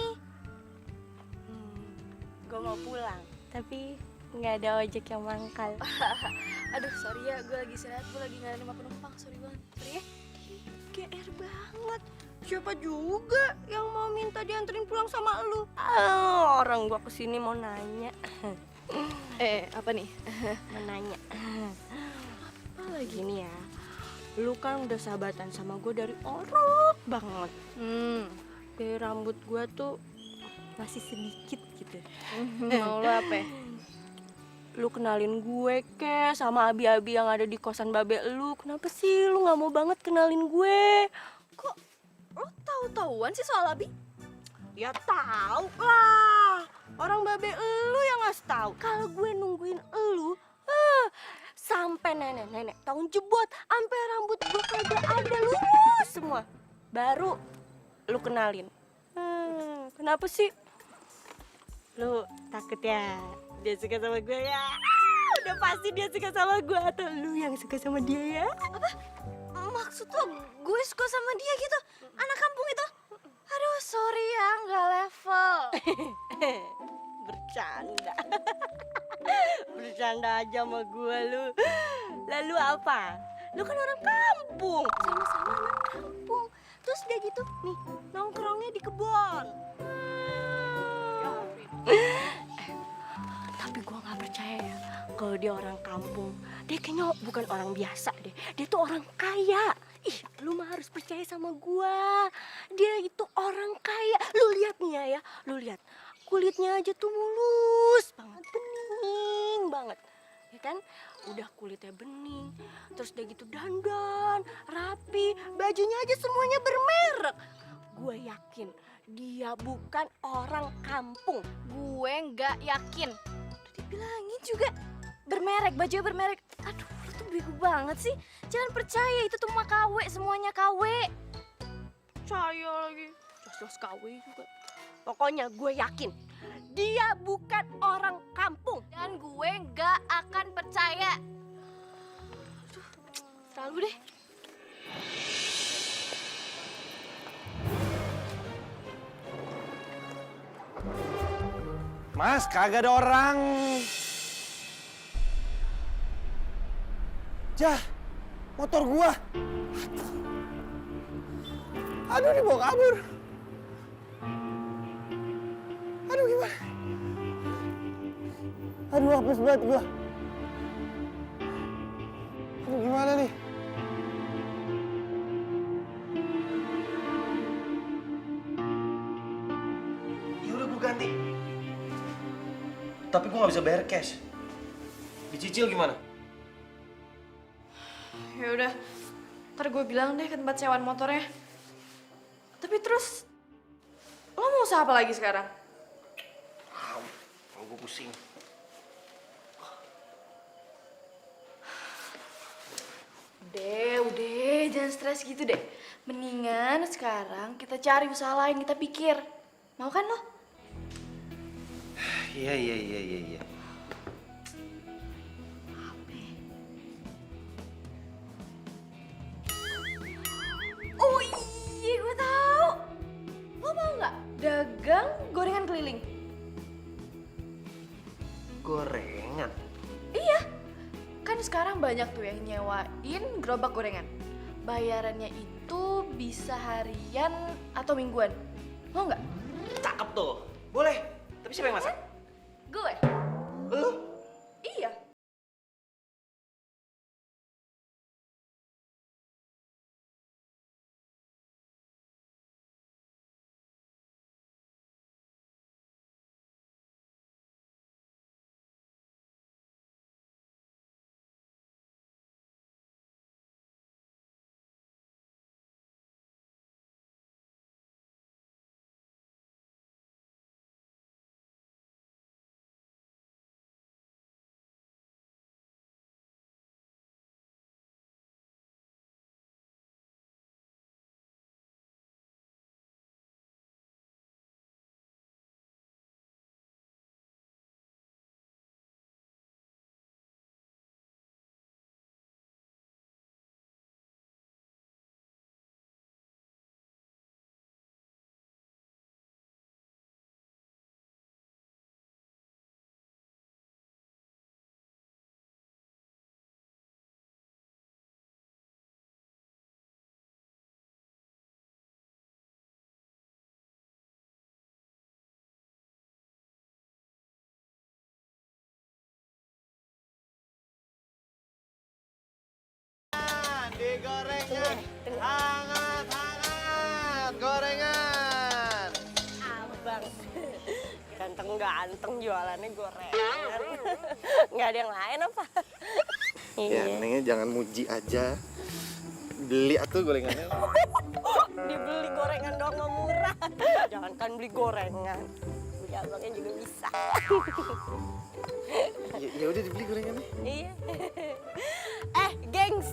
Gue mau pulang, tapi nggak ada ojek yang mangkal. Aduh, sorry ya, gue lagi istirahat, gue lagi nggak nerima penumpang, sorry banget. Sorry ya. GR banget. Siapa juga yang mau minta dianterin pulang sama lu? Orang gua kesini mau nanya. Apa nih? Mau nanya. Apa lagi nih ya? Lu kan udah sahabatan sama gue dari orok banget. Kayak rambut gua tuh masih sedikit gitu. Mau lo apa ya? Lu kenalin gue ke sama abi-abi yang ada di kosan babe lu. Kenapa sih lu nggak mau banget kenalin gue? Kok lo tahu-tahuan sih soal Abi? Ya tahu lah. Orang babe lu yang ngasih tahu. Kalau gue nungguin elu, sampai nenek-nenek tahun jebot, sampai rambut gue kagak ada lurus semua. Baru lu kenalin. Kenapa sih? Lu takut ya? Dia suka sama gue ya? Udah pasti dia suka sama gue, atau lu yang suka sama dia ya? Apa? Maksud lo gue suka sama dia gitu? Anak kampung itu? Aduh, sorry ya, nggak level. Bercanda. Bercanda aja sama gue lu. Lalu apa? Lu kan orang kampung. Sama-sama anak kampung. Terus dia gitu, nih, nongkrongnya di kebun. Tapi gue gak percaya ya kalau dia orang kampung. Dia kayaknya bukan orang biasa deh. Dia tuh orang kaya. Ih, lu mah harus percaya sama gue. Dia itu orang kaya. Lu lihat nih ya, lu lihat. Kulitnya aja tuh mulus banget, bening banget. Ya kan? Udah kulitnya bening, terus dia gitu dandan, rapi, bajunya aja semuanya bermerek. Gue yakin dia bukan orang kampung. Gue nggak yakin. Udah dibilangin juga bermerek, bajunya bermerek. Aduh, lu tuh bego banget sih. Jangan percaya, itu tuh mah KW, semuanya KW. Percaya lagi. Jelas-jelas KW juga. Pokoknya gue yakin dia bukan orang kampung. Dan gue nggak akan percaya. Aduh, selalu deh. Mas, kagak ada orang. Jah, motor gua. Aduh, dibawa kabur. Aduh, gimana? Aduh, hapus banget gua. Aduh, gimana nih? Ya udah gue ganti. Tapi gue nggak bisa bayar cash. Dicicil gimana? Ya udah, ntar gue bilang deh ke tempat sewaan motornya. Tapi terus, lo mau usaha apa lagi sekarang? Kalau gue pusing. Udah, jangan stres gitu deh. Mendingan sekarang kita cari usaha lain, kita pikir. Mau kan lo? Iya. Oh iya, gue tahu. Lo mau nggak dagang gorengan keliling? gorengan? Iya, kan sekarang banyak tuh yang nyewain gerobak gorengan. Bayarannya itu bisa harian atau mingguan. Mau nggak? Cakep tuh. Boleh. Tapi siapa yang masak? Gue. Lu? Iya. Gorengan, hangat gorengan. Abang, ganteng-ganteng jualannya gorengan. Nggak ada yang lain apa? Ya, Nengnya jangan muji aja. Beli atuh gorengannya. Dibeli gorengan doang nggak murah. Jangan kan beli gorengan. Beli abangnya juga bisa. Ya udah dibeli gorengannya. Iya. Gengs.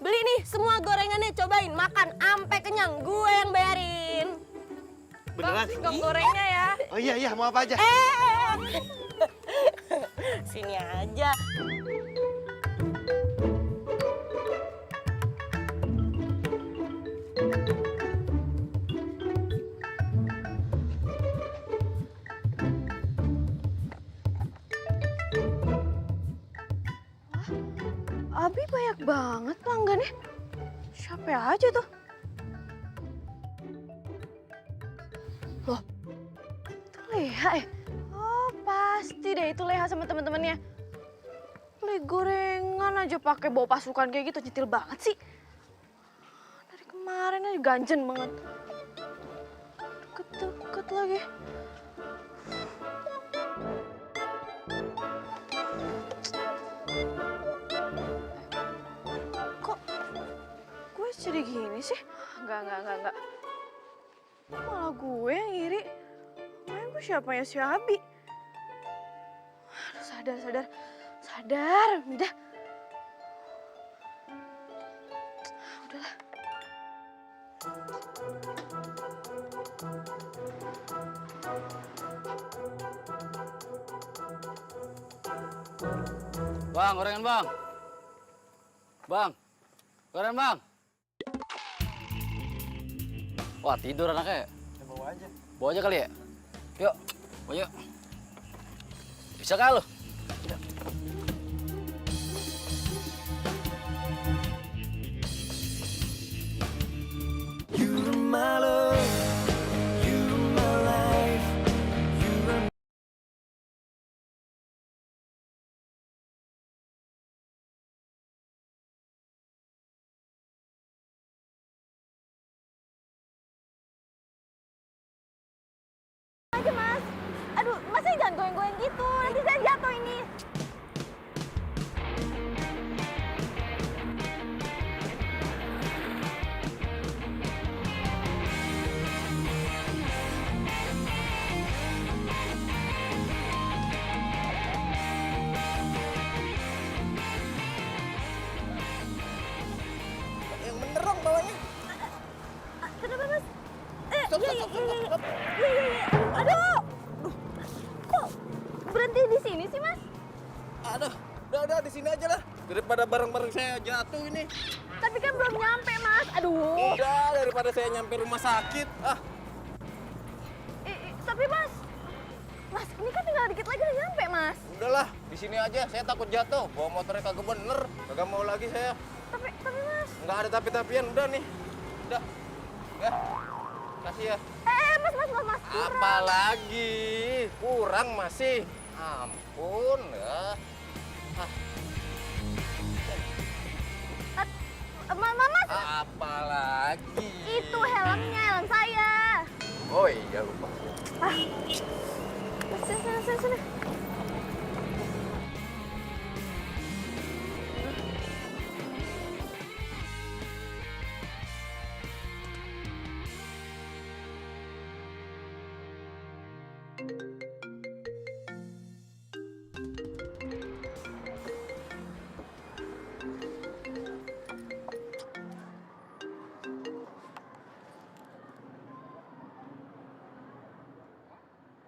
Beli nih semua gorengannya, cobain makan ampe kenyang. Gue yang bayarin. Beneran? Singkong gorengnya ya. Oh iya, mau apa aja? Sini aja. Abi banyak banget pelanggannya. Siapa aja tuh? Loh, itu Leha ya? Oh, pasti deh itu Leha sama teman-temannya. Beli gorengan aja pakai bawa pasukan kayak gitu, nyetil banget sih. Dari kemarin aja ganjen banget. Deket-deket lagi. Jadi gini sih? Enggak. Malah gue yang iri. Main gue siapanya si Abi? Aduh, sadar, Mida. Udahlah. Bang, gorengan bang. Bang, gorengan bang. Wah, tidur anaknya. Ya, bawa aja. Bawa aja kali ya? Yuk, bawa yuk. Bisa kah lu? Aja mas, aduh masnya jangan goyang-goyang gitu, nanti saya jatuh ini. Yang bener dong bawanya. Kenapa mas? Stop. Iya. Aduh, kok berhenti di sini sih mas? Aduh, udah di sini aja lah. Daripada barang-barang saya jatuh ini. Tapi kan belum nyampe mas, aduh. Udah, daripada saya nyampe rumah sakit. Tapi mas, ini kan tinggal dikit lagi udah nyampe mas. Di sini aja, saya takut jatuh. Bawa motornya kagak bener. Kagak mau lagi saya. Tapi Mas. Nggak ada tapi-tapian, udah nih. Udah. Ya. Kasih ya. Mas. Apalagi? Kurang masih. Ampun ya. Mas, Apalagi? itu helmnya, helm saya. Oh iya, lupa. Sini.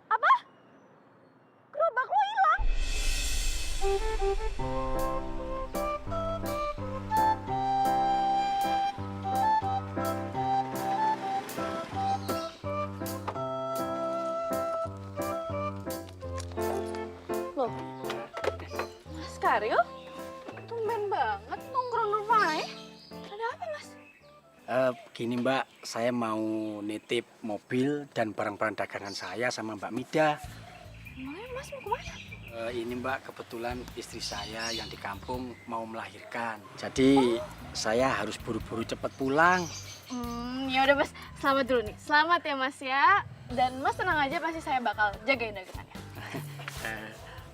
Apa? Gerobak lo hilang? Loh, Mas Karyo? Tumben banget nongkrong rumah ya? Ada apa, Mas? Begini Mbak, saya mau nitip mobil dan barang-barang dagangan saya sama Mbak Mida. Emangnya Mas mau kemana? Ini Mbak, kebetulan istri saya yang di kampung mau melahirkan. Jadi saya harus buru-buru cepat pulang. Ya udah Mas, selamat dulu nih. Selamat ya Mas ya. Dan Mas tenang aja, pasti saya bakal jagain dagangannya.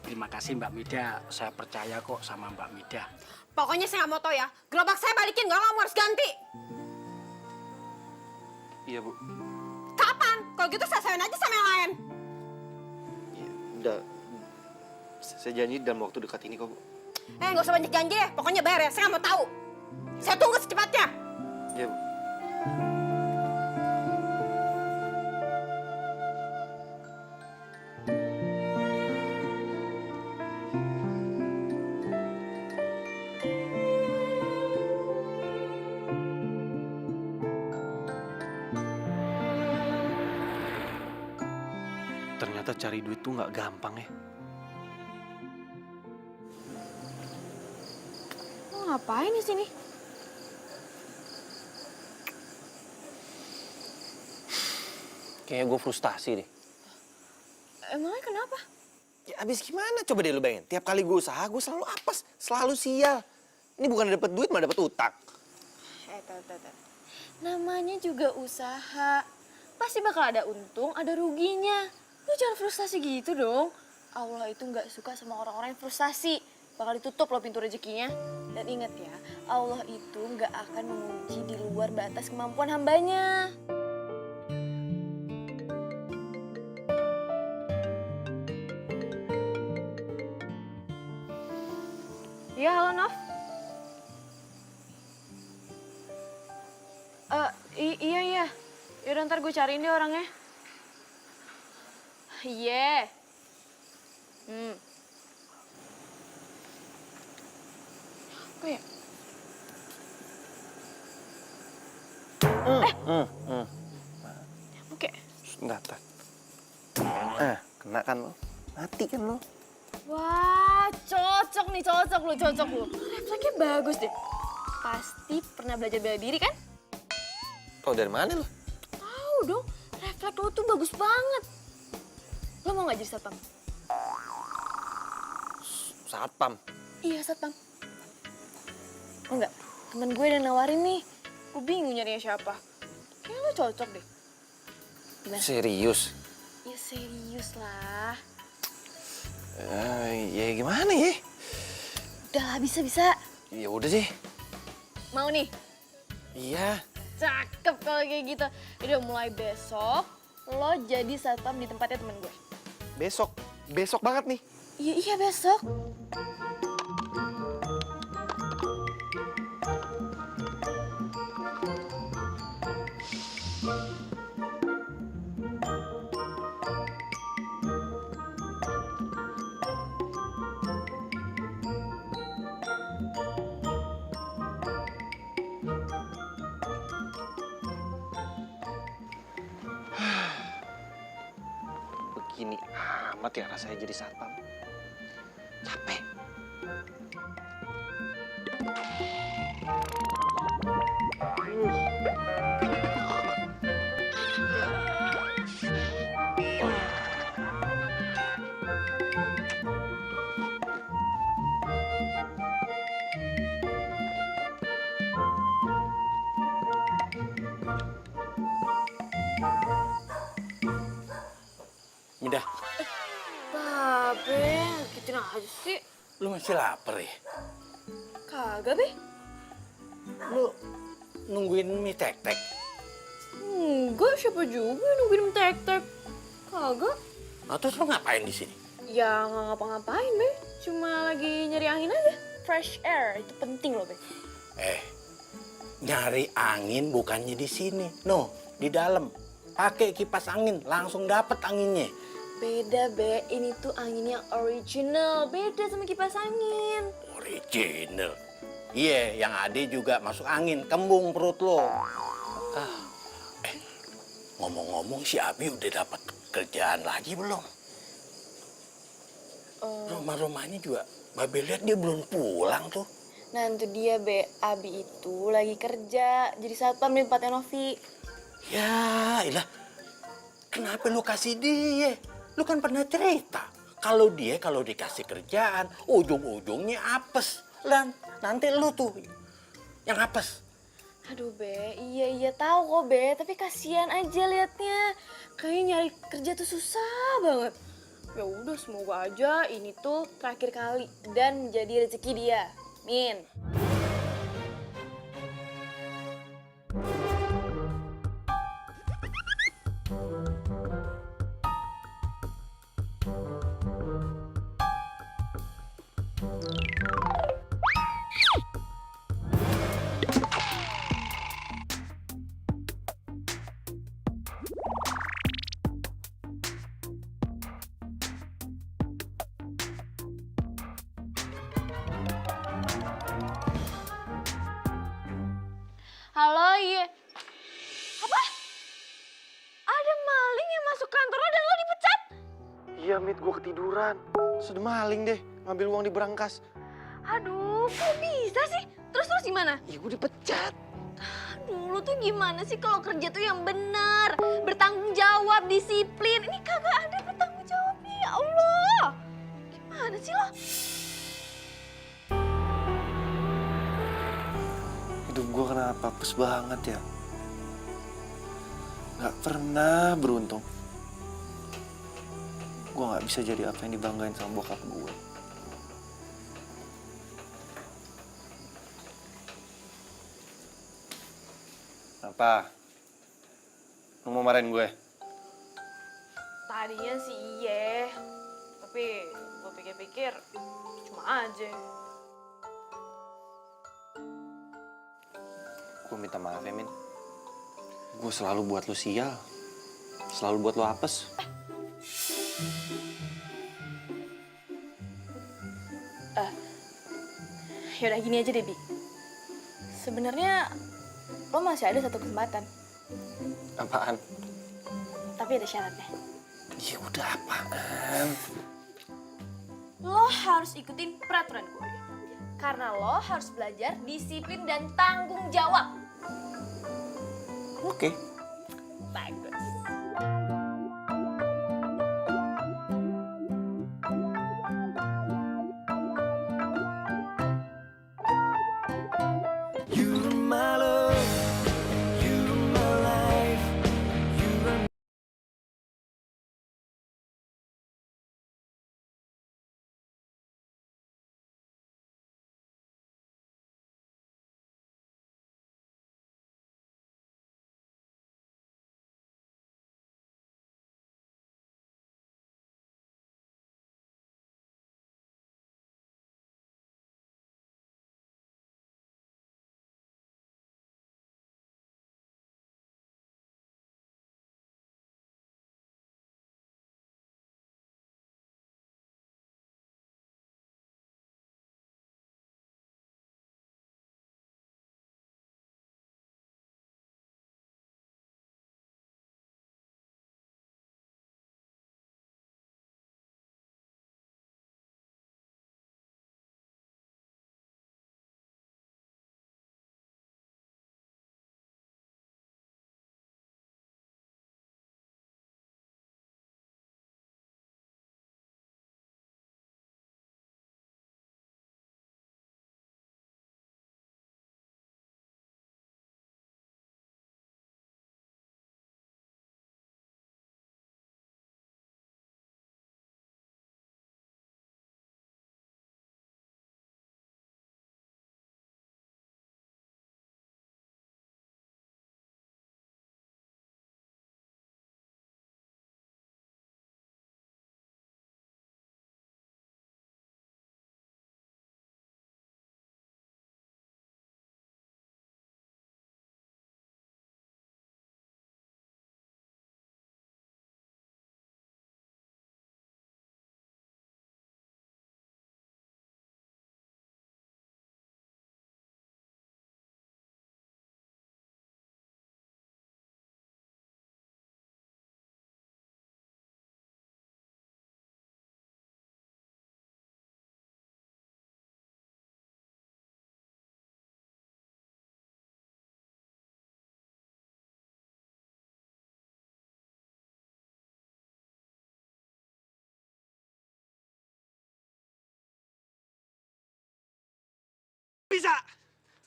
Terima kasih Mbak Mida, saya percaya kok sama Mbak Mida. Pokoknya saya nggak mau tahu ya. Gerobak saya balikin, nggak mau harus ganti. Iya, Bu. Kapan? Kalau gitu saya sayain aja sama yang lain. Ya, udah. Saya janji dalam waktu dekat ini kok, Bu. Nggak usah banyak janji deh. Pokoknya bayar ya. Saya nggak mau tahu. Saya tunggu secepatnya. Iya, Bu. Ternyata cari duit tuh nggak gampang ya. Lo ngapain di sini? Kayaknya gue frustasi deh. Emangnya kenapa? Ya abis gimana? Coba deh lu bayangin. Tiap kali gue usaha, gue selalu apes. Selalu sial. Ini bukan dapet duit, malah dapet utang. Tuh. Namanya juga usaha. Pasti bakal ada untung, ada ruginya. Lu jangan frustasi gitu dong. Allah itu nggak suka sama orang-orang yang frustasi. Bakal ditutup loh pintu rezekinya. Dan ingat ya, Allah itu nggak akan menguji di luar batas kemampuan hambanya. Ya, halo Nov. Iya. Yaudah ntar gue cariin deh orangnya. Iya. Apa ya? Oke. Sebentar. Kena kan lo? Mati kan lo? Wah, cocok lu. Refleksnya bagus deh. Pasti pernah belajar bela diri kan? Tahu dari mana lo? Tahu dong, refleks lo tuh bagus banget. Lo mau nggak jadi satpam? Satpam. Iya, satpam. Enggak, temen gue udah nawarin nih. Gue bingung nyarinya siapa. Kayaknya lo cocok deh. Gimana? Serius? Ya serius lah. Ya gimana ya? Udah lah, bisa. Ya udah deh. Mau nih? Iya. Cakep kalau kayak gitu. Udah mulai besok, lo jadi satpam di tempatnya temen gue. Besok banget nih. Iya besok. Begini amat ya rasanya jadi satpam. Capek. Midah, Babe, gituin aja sih. lu masih lapar ya? Kagak, Be. Lu nungguin mie tek-tek? Enggak, siapa juga yang nungguin tek-tek. Kagak. Nah, terus lu ngapain di sini? Ya nggak ngapa-ngapain, Be. Cuma lagi nyari angin aja. Fresh air, itu penting loh, Be. Nyari angin bukannya di sini. No, di dalam. Pakai kipas angin, langsung dapet anginnya. Beda, Be. Ini tuh angin yang original. Beda sama kipas angin. Original. Iya, yang ada juga masuk angin, kembung perut lo. Ngomong-ngomong si Abi udah dapat kerjaan lagi belum? Rumah-rumahnya juga, Babe lihat dia belum pulang tuh. Nah, itu dia, Be. Abi itu lagi kerja. Jadi satpam di tempatnya Novi. Ya, ilah. Kenapa lu kasih dia? Lu kan pernah cerita. Kalau dikasih kerjaan, ujung-ujungnya apes. Lan, nanti lu tuh yang apes. Aduh, Be. Iya tahu kok, Be. Tapi kasihan aja liatnya. Kayaknya nyari kerja tuh susah banget. Ya udah, semoga aja ini tuh terakhir kali dan menjadi rezeki dia. Min. Halo, iya. Apa? Ada maling yang masuk kantor lo dan lo dipecat? Iya, Mit, gue ketiduran. Sudah maling deh, ngambil uang di berangkas. Aduh, kok bisa sih? Terus gimana? Ya gue dipecat. Aduh, lo tuh gimana sih kalau kerja tuh yang benar, bertanggung jawab, disiplin. Ini kagak ada bertanggung jawabnya, ya Allah. Gimana sih lo? Hidup gue kenapa apes banget ya? Gak pernah beruntung. Gue gak bisa jadi apa yang dibanggain sama bokap gue. Apa? Lu mau marahin gue? Tadinya sih iya, tapi gue pikir-pikir cuma aja. Gue minta maaf ya, Min. Gue selalu buat lu sial. Selalu buat lu apes. Yaudah gini aja deh, Bi. Sebenarnya lo masih ada satu kesempatan, Apaan? tapi ada syaratnya. Ya udah apaan? Lo harus ikutin peraturan gue. Karena lo harus belajar disiplin dan tanggung jawab. Oke. Bagus.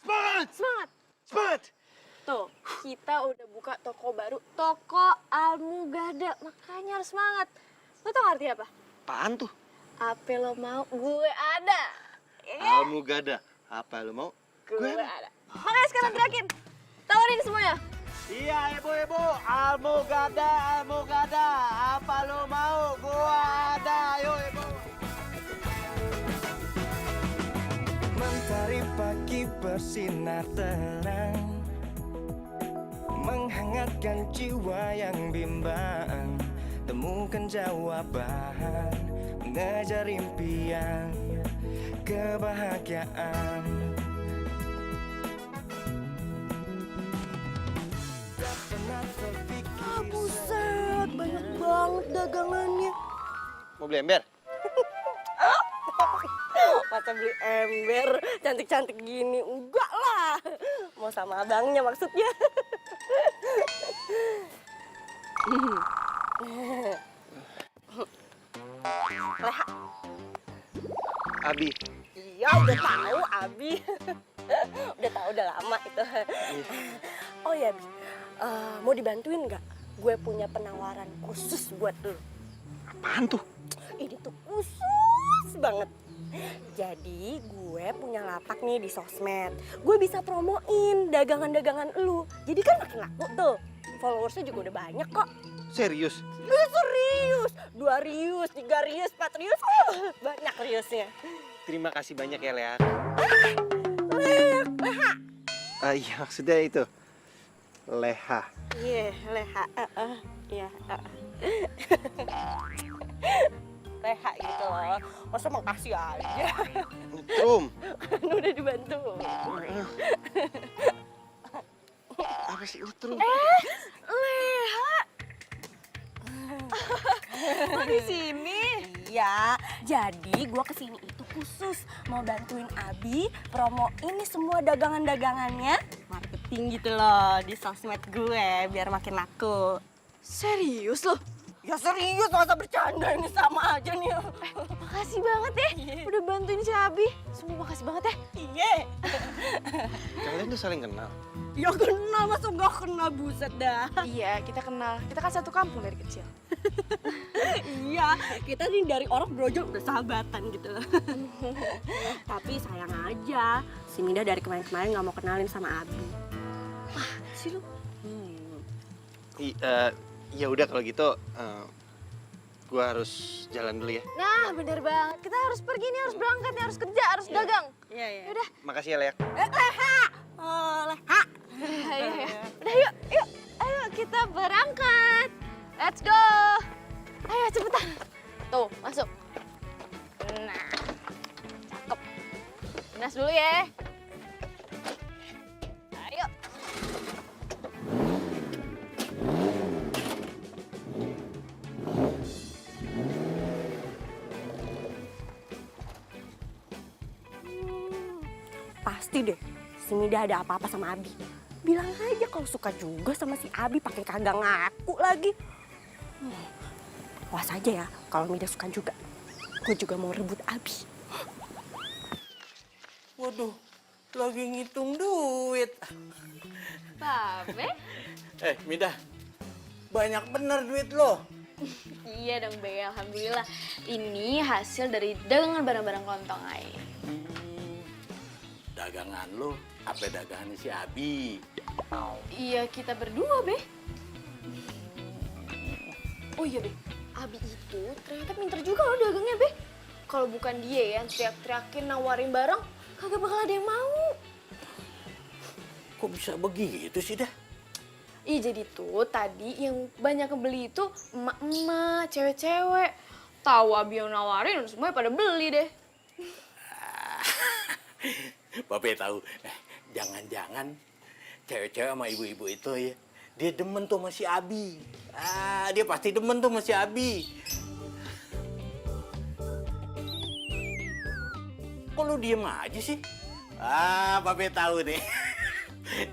Semangat! Semangat. Semangat! Tuh, kita udah buka toko baru, toko Almugada. Makanya harus semangat. Lo tau arti apa? Apaan tuh? Apa lo mau, gue ada. Almugada. Apa lu mau? Gue ada. Makanya sekarang gerakin. Tawarin semuanya. Iya, ibu-ibu. Almugada, Almugada. Apa lu mau? Gua ada. Ayo, ibu. Mentari pagi bersinar terang, menghangatkan jiwa yang bimbang. Temukan jawaban, mengejar impian, kebahagiaan. Tak pernah terpikir. Buset, banyak banget dagangannya. Mau beli ember? Masa beli ember cantik-cantik gini? Enggak lah. Mau sama abangnya maksudnya. Leha. Abi. Iya, udah tahu Abi. Udah tahu udah lama itu. Oh ya, Bi. Mau dibantuin nggak? Gue punya penawaran khusus buat lu. Apaan tuh? Ini tuh khusus banget. Jadi gue punya lapak nih di sosmed. Gue bisa promoin dagangan-dagangan lu. Jadi kan makin laku tuh. Followersnya juga udah banyak kok. Serius? Serius. 2 rius, 3 rius, 4 rius. Banyak riusnya. Terima kasih banyak ya, Lea. Leha. Iya, maksudnya itu. Leha. Iya, Leha. Iya. Leha gitu loh. Masa makasih aja. Trum. Kan udah dibantu. Apa sih Utrum? Leha. Kok di sini? Iya, jadi gue kesini itu khusus mau bantuin Abi promoin nih semua dagangan-dagangannya, marketing gitu loh di sosmed gue biar makin laku. Serius lo? Ya serius, masa bercanda ini sama aja nih. Makasih banget ya, udah bantuin si Abi. Semua makasih banget ya. Iya. Kalian tuh saling kenal. Ya kenal, masa gak kenal, buset dah. Iya, kita kenal. Kita kan satu kampung dari kecil. Iya, kita nih dari orang brojol udah sahabatan gitu loh. Tapi sayang aja, si Mida dari kemarin-kemarin gak mau kenalin sama Abi. Sih lu. Ya udah kalau gitu, gua harus jalan dulu ya. Nah, bener banget. Kita harus pergi nih, harus berangkat nih, harus kerja, harus dagang. Iya, iya. Udah. Makasih ya, Lea. Leha. Leha. Ayo. Udah yuk. Ayo kita berangkat. Let's go. Ayo cepetan. Tuh, masuk. Nah, cakep. Nas dulu ya. Ayo. Pasti deh, si Mida ada apa-apa sama Abi. Bilang aja kalau suka juga sama si Abi, pakai kagak ngaku lagi. Awas aja ya, kalau Mida suka juga. Gue juga mau rebut Abi. Waduh, lagi ngitung duit. Babe? Mida, banyak bener duit lo. Iya dong, Be. Alhamdulillah. Ini hasil dari dagangan barang-barang kelontong ay. Dagangan lo, apa dagangan si Abi? Iya, kita berdua, Be. Oh iya, Be. Abi itu ternyata pinter juga loh dagangnya, Be. Kalau bukan dia yang teriak-teriakin nawarin barang, kagak bakal ada yang mau. Kok bisa begitu sih dah? Iya, jadi tuh tadi yang banyak kebeli itu emak-emak, cewek-cewek. Tahu Abi yang nawarin, semuanya pada beli deh. Bapak tahu, jangan-jangan cewek-cewek sama ibu-ibu itu ya, dia demen tuh sama si Abi. Dia pasti demen tuh sama si Abi. Kok lu diem aja sih? Bapak tahu deh.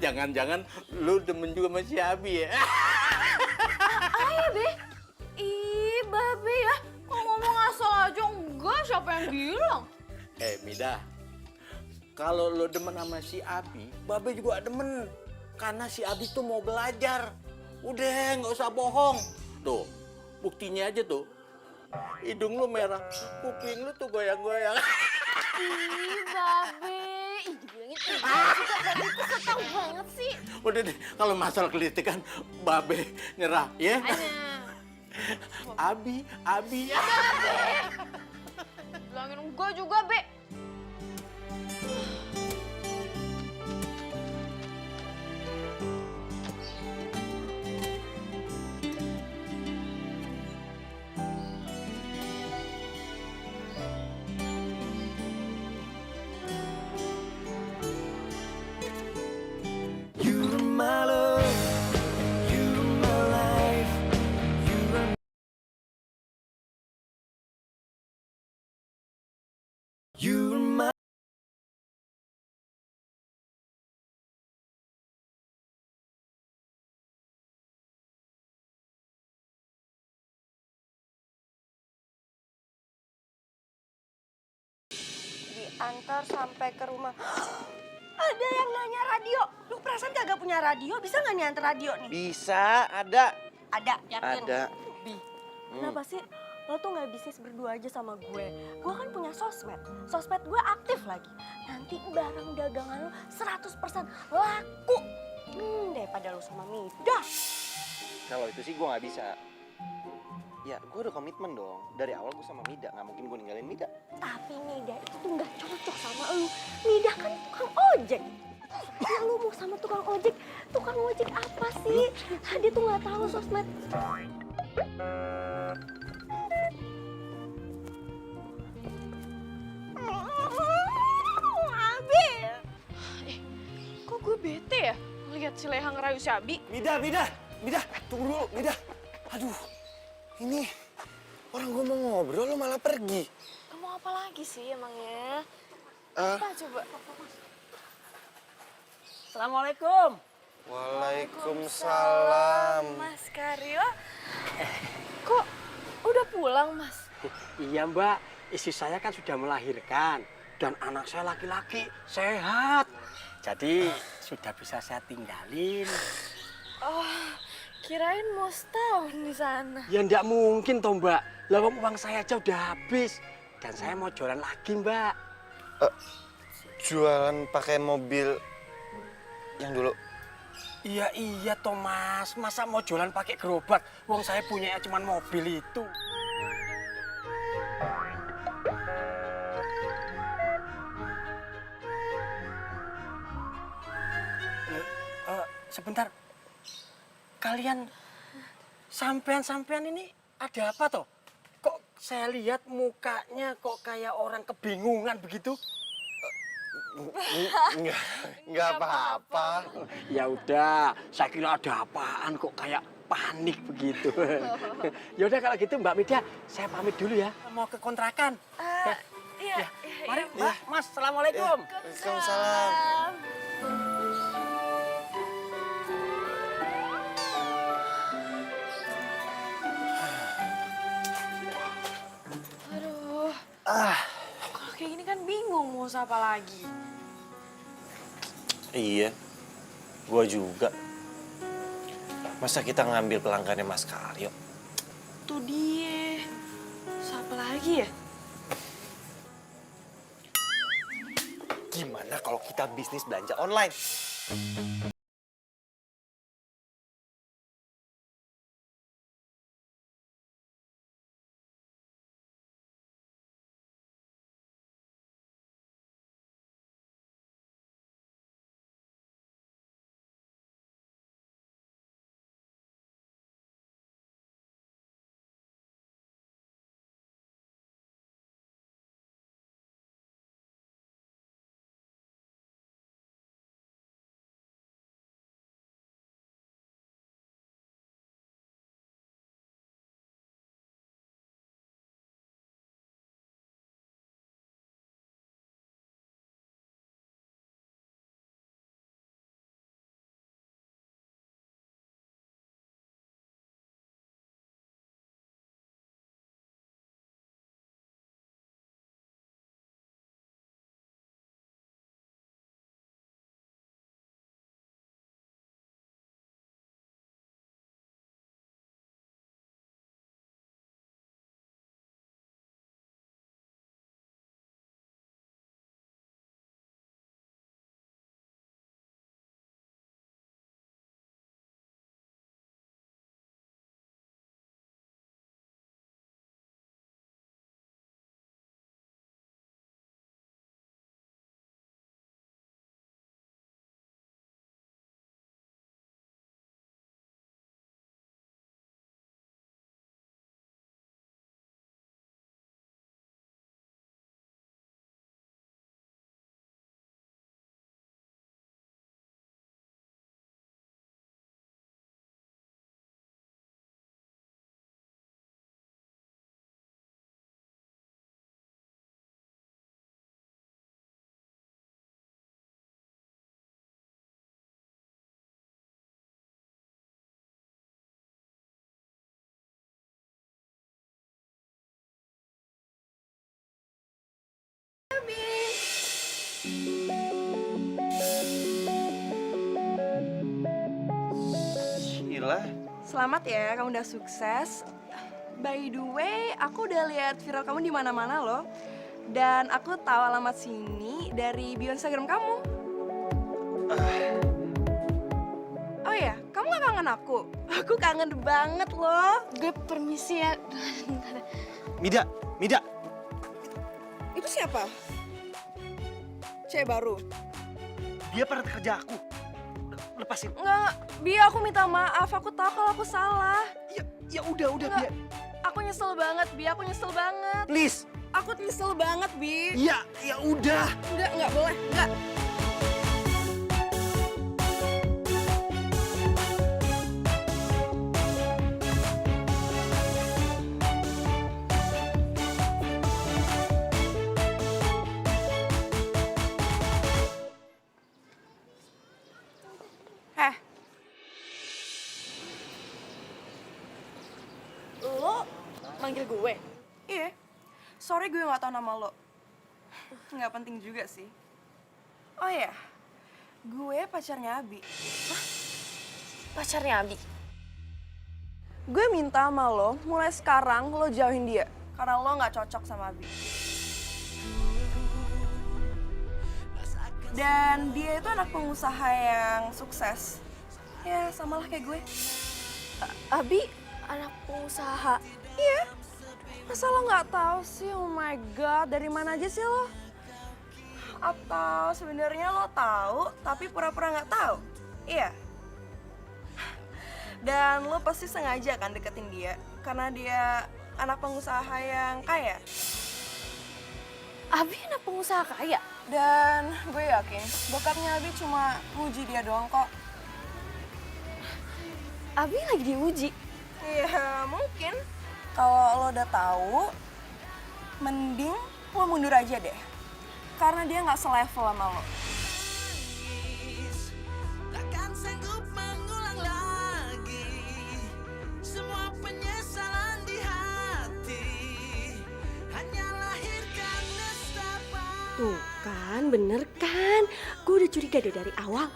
Jangan-jangan lu demen juga sama si Abi ya? Ayo, Be. Ih, Babe ya. Kok ngomong asal aja enggak, siapa yang bilang? Mida, kalau lo demen sama si Abi, Babe juga demen. Karena si Abi tuh mau belajar. Udah, nggak usah bohong. Tuh, buktinya aja tuh. Hidung lu merah, kuping lu tuh goyang-goyang. Ih, Babe. Ih, dibilangin juga Babe tuh ketau banget sih. Udah deh, kalau masalah kelitikan, Babe nyerah, ya? Abi. Bilangin enggak juga, Be. You're my love, you're my life, you're my Diantar sampai ke rumah. Ada yang nanya radio. Lu perasaan kagak punya radio? Bisa nggak nih antar radio nih? Bisa, ada. Ada, yakin? Ada. Bi, kenapa sih lo tuh nggak bisnis berdua aja sama gue? Gue kan punya sosmed. Sosmed gue aktif lagi. Nanti barang dagangan lo 100% laku. Daripada lo sama Midah. Kalau itu sih gue nggak bisa. Ya, gue udah komitmen dong. Dari awal gue sama Mida, nggak mungkin gue ninggalin Mida. Tapi Midah itu tuh nggak cocok sama lo. Midah kan tukang ojek. Ya lu mau sama tukang ojek apa sih? Dia tuh nggak tahu sosmed. Abi. Kok gue bete ya ngeliat si Leha ngerayu si Abi? Mida, tunggu dulu, Mida. Aduh, ini orang gue mau ngobrol lo malah pergi. Kamu apa lagi sih emangnya? Apa coba? Assalamualaikum. Waalaikumsalam. Mas Karyo. Kok udah pulang, Mas? Iya Mbak, istri saya kan sudah melahirkan. Dan anak saya laki-laki, sehat. Jadi sudah bisa saya tinggalin. Oh, kirain mau setahun di sana. Ya enggak mungkin toh Mbak. Lah uang saya aja udah habis. Dan saya mau jualan lagi Mbak. Jualan pakai mobil yang dulu. Iya toh Mas. Masa mau jualan pakai gerobak? Uang saya punya cuma mobil itu. Sebentar. Kalian sampean ini ada apa toh? Kok saya lihat mukanya kok kayak orang kebingungan begitu? Enggak apa-apa. Ya udah, saya kira ada apaan kok kayak panik begitu. Ya udah kalau gitu Mbak Mida, saya pamit dulu ya. Mau ke kontrakan. Iya. Mari Mbak, Mas, Assalamualaikum. Waalaikumsalam. Aduh. Kalau kayak gini kan bingung mau usaha apa lagi. Iya, gua juga. Masa kita ngambil pelanggannya Mas Karyo? Tuh dia. Usaha apa lagi ya? Gimana kalau kita bisnis belanja online? Sheila, Selamat ya, kamu udah sukses. By the way, aku udah lihat viral kamu di mana-mana loh. Dan aku tahu alamat sini dari bio Instagram kamu. Oh ya, kamu gak kangen aku? Aku kangen banget loh. Gue permisi ya. Mida, Mida. Itu siapa? Cewek baru? Dia pernah kerja aku. Lepasin. Enggak, Bia, aku minta maaf. Aku tahu kalau aku salah. Ya udah, Enggak. Bia. Aku nyesel banget, Bia. Aku nyesel banget. Please. Aku nyesel banget, Bi. Ya udah. Enggak boleh. Enggak. Lo manggil gue? Iya. Sorry gue gak tahu nama lo. Nggak penting juga sih. Oh iya, gue pacarnya Abi. Pacarnya Abi? Gue minta sama lo, mulai sekarang lo jauhin dia. Karena lo gak cocok sama Abi. Dan dia itu anak pengusaha yang sukses. Ya, samalah kayak gue. Abi anak pengusaha? Iya. Masa lo nggak tahu sih? Oh my god, dari mana aja sih lo? Atau sebenarnya lo tahu tapi pura-pura nggak tahu? Iya. Dan lo pasti sengaja kan deketin dia karena dia anak pengusaha yang kaya. Abi anak pengusaha kaya? Dan gue yakin bokapnya Abi cuma muji dia doang kok. Abi lagi diuji? Iya, mungkin. Kalau lo udah tahu, mending lo mundur aja deh. Karena dia nggak selevel sama lo. Takkan sanggup mengulang lagi semua penyesalan di hati. Hanya lahirkan nestapa. Tuh kan, bener kan? Gue udah curiga deh dari awal.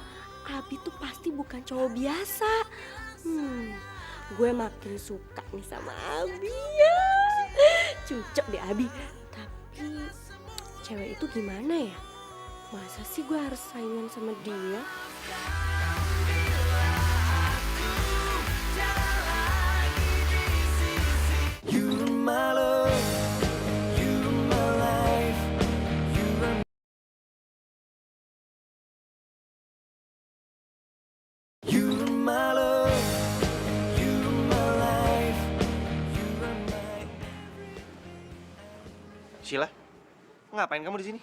Abi tuh pasti bukan cowok biasa. Gue makin suka nih sama Abi ya. Cocok deh Abi. Tapi cewek itu gimana ya? Masa sih gue harus saingan sama dia? You're my love, you're my life, you're my love, you're my life, you're my. Sheila, ngapain kamu di sini?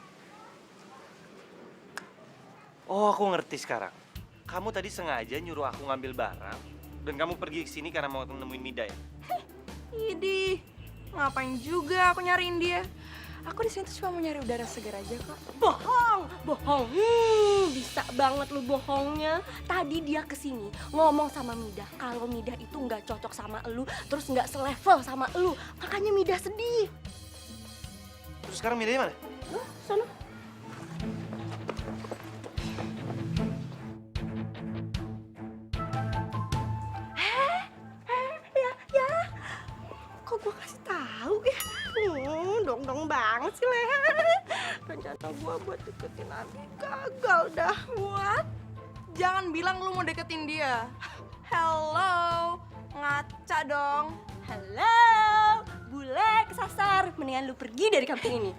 Oh, aku ngerti sekarang. Kamu tadi sengaja nyuruh aku ngambil barang dan kamu pergi ke sini karena mau nemuin Mida ya? Idih, ngapain juga aku nyariin dia? Aku di sini tuh cuma mau nyari udara segar aja kok. Bohong. Bisa banget lu bohongnya. Tadi dia kesini ngomong sama Mida kalau Mida itu nggak cocok sama elu, terus nggak selevel sama elu. Makanya Mida sedih. Terus sekarang Midanya mana? Sana. Ya. Kok gue kasih tahu ya? Dong banget sih Leha. Rencana gue buat deketin Abi gagal dah. What? Jangan bilang lu mau deketin dia. Hello, ngaca dong. Halo, bule kesasar. Mendingan lu pergi dari kampung ini.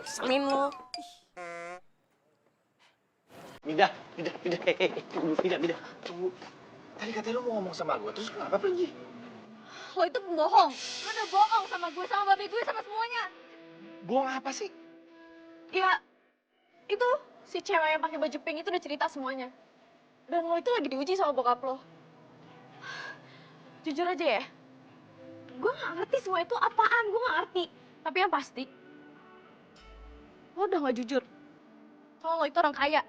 Keselin lu. Mida. Mida. Tunggu. Tadi katanya lu mau ngomong sama gue, terus kenapa pergi? Lo itu pembohong. Lo udah bohong sama gue, sama babi gue, sama semuanya. Bohong apa sih? Ya, itu si cewek yang pakai baju pink itu udah cerita semuanya. Dan lo itu lagi diuji sama bokap lo. Jujur aja ya, gue gak ngerti semua itu apaan, gue gak ngerti. Tapi yang pasti, lo udah gak jujur. Kalau lo itu orang kaya.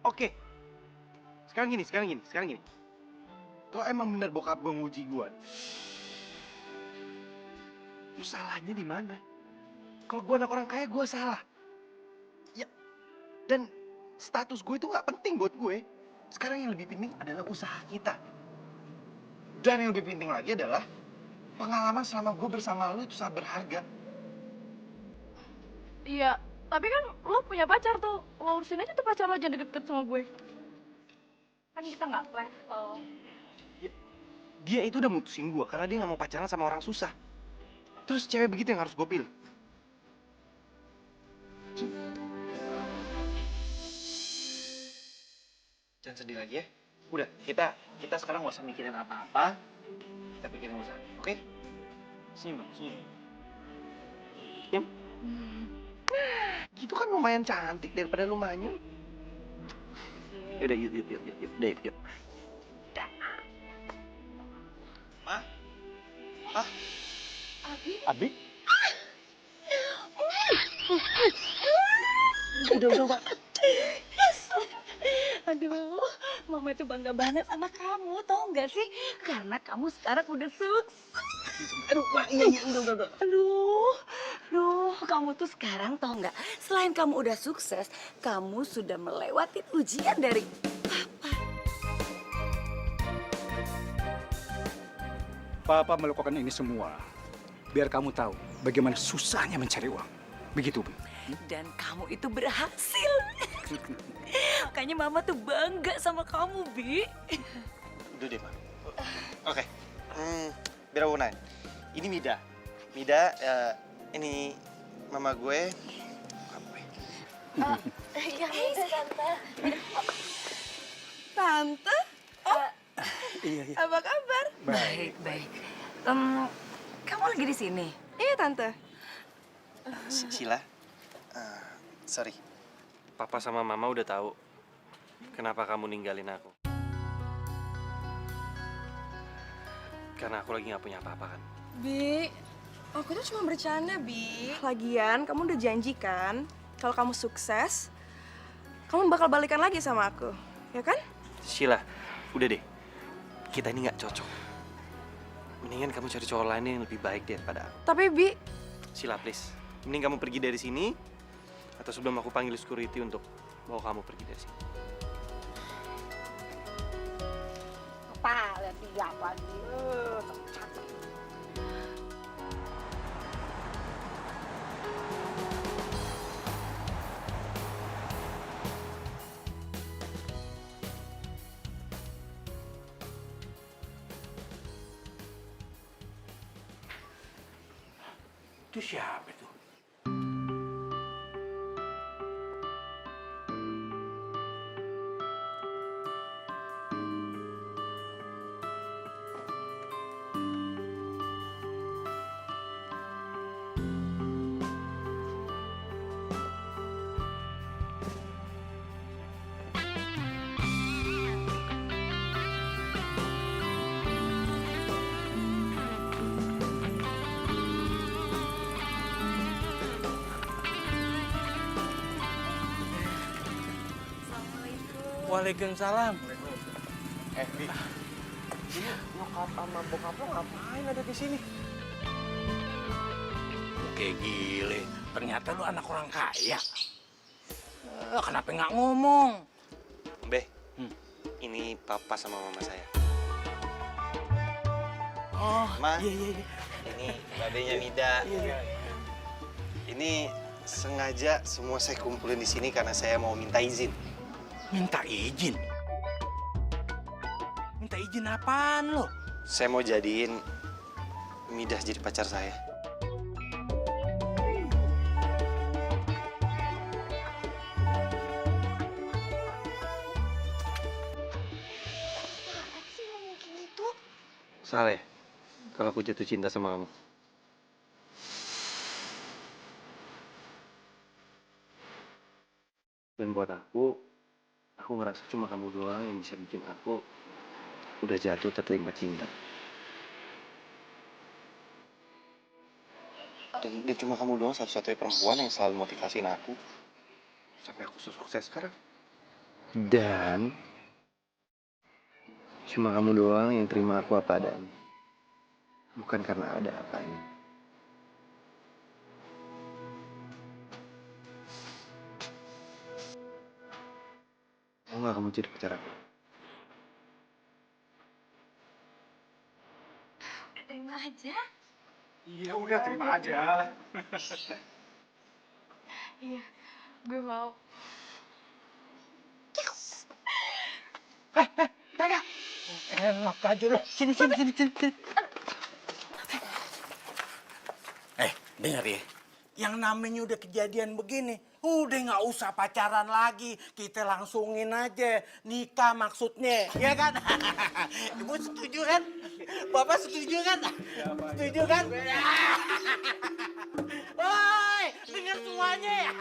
Oke. Sekarang gini. Kalau emang benar bokap gue nguji gue, lu salahnya di mana? Kalau gue anak orang kaya, gue salah. Ya, dan status gue itu nggak penting buat gue. Sekarang yang lebih penting adalah usaha kita. Dan yang lebih penting lagi adalah pengalaman selama gue bersama lo itu sangat berharga. Iya, tapi kan lo punya pacar tuh. Lo urusin aja tuh pacar lo, jangan deket-deket sama gue. Kan kita nggak level. Dia itu udah mutusin gue karena dia nggak mau pacaran sama orang susah. Terus cewek begitu yang harus gue pilih. Jangan sedih lagi ya. Udah, kita sekarang nggak usah mikirin apa-apa. Kita pikirin usaha, oke? Senyum dong, senyum. Senyum. Gitu kan lumayan cantik daripada lu manyun. Yaudah, yuk. Udah, yuk. Ma? Ah? Abi? Udah, Pak. Aduh, Mama itu bangga banget sama kamu, tau gak sih? Karena kamu sekarang udah sukses. Aduh, Ma, iya, udah. Aduh, kamu tuh sekarang tau gak? Selain kamu udah sukses, kamu sudah melewati ujian dari Papa melakukan ini semua biar kamu tahu bagaimana susahnya mencari uang. Begitu, Bu. dan kamu itu berhasil. Makanya Mama tuh bangga sama kamu, Bi. Udah deh, Ma. Oke. Biar aku nanya. Ini Mida. Mida, ini mama gue. Iya, Tante. Tante? Iya. Apa kabar? Baik. Kamu lagi di sini? Iya, Tante. Sila. Sorry. Papa sama Mama udah tahu kenapa kamu ninggalin aku. Karena aku lagi nggak punya apa-apa kan. Bi, aku tuh cuma bercanda, Bi. Lagian, kamu udah janjikan kalau kamu sukses, kamu bakal balikan lagi sama aku, ya kan? Sheila, udah deh. Kita ini nggak cocok. Mendingan kamu cari cowok lain yang lebih baik daripada aku. Tapi, Bi, Sheila, please. Mending kamu pergi dari sini, atau sebelum aku panggil security untuk bawa kamu pergi dari sini. Apa? Lihat dia lagi. Itu siapa itu? Waalaikumsalam. Bi. Ini nyokap sama bokap lo ngapain ada di sini? Oke, gile. Ternyata lu anak orang kaya. Kenapa nggak ngomong? Be, ini papa sama mama saya. Oh, Ma, iya. ini babenya Mida. Ini sengaja semua saya kumpulin di sini karena saya mau minta izin. Minta izin? Minta izin apaan lo? Saya mau jadiin Midah jadi pacar saya. Salah ya? Kalau aku jatuh cinta sama kamu. Dan buat aku ngerasa cuma kamu doang yang bisa bikin aku udah jatuh terterima cinta. Dan cuma kamu doang satu-satunya perempuan yang selalu motivasiin aku sampai aku sukses sekarang. Dan cuma kamu doang yang terima aku apa adanya. Bukan karena ada apanya. nggak kamu jadi pacar aku? Terima aja. Iya udah terima aja. Iya, gue mau. Enak aja lu. Sini. Dengar ya. Yang namanya udah kejadian begini, udah nggak usah pacaran lagi. Kita langsungin aja nikah maksudnya, ya kan? Ibu setuju kan? Bapak setuju kan? Setuju kan? Woi, dengar semuanya ya.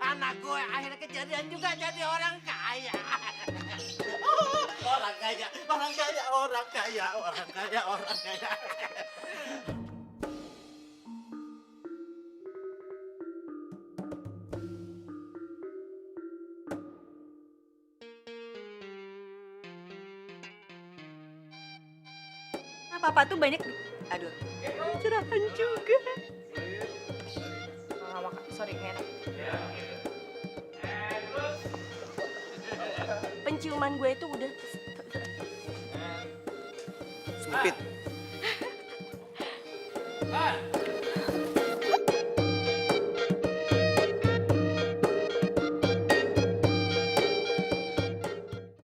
Anak gue akhirnya kejadian juga jadi orang kaya. Orang kaya. Nah, papa tuh banyak, aduh, curahkan juga. Sorry, nggak enak. Penciuman gue itu udah Sempit.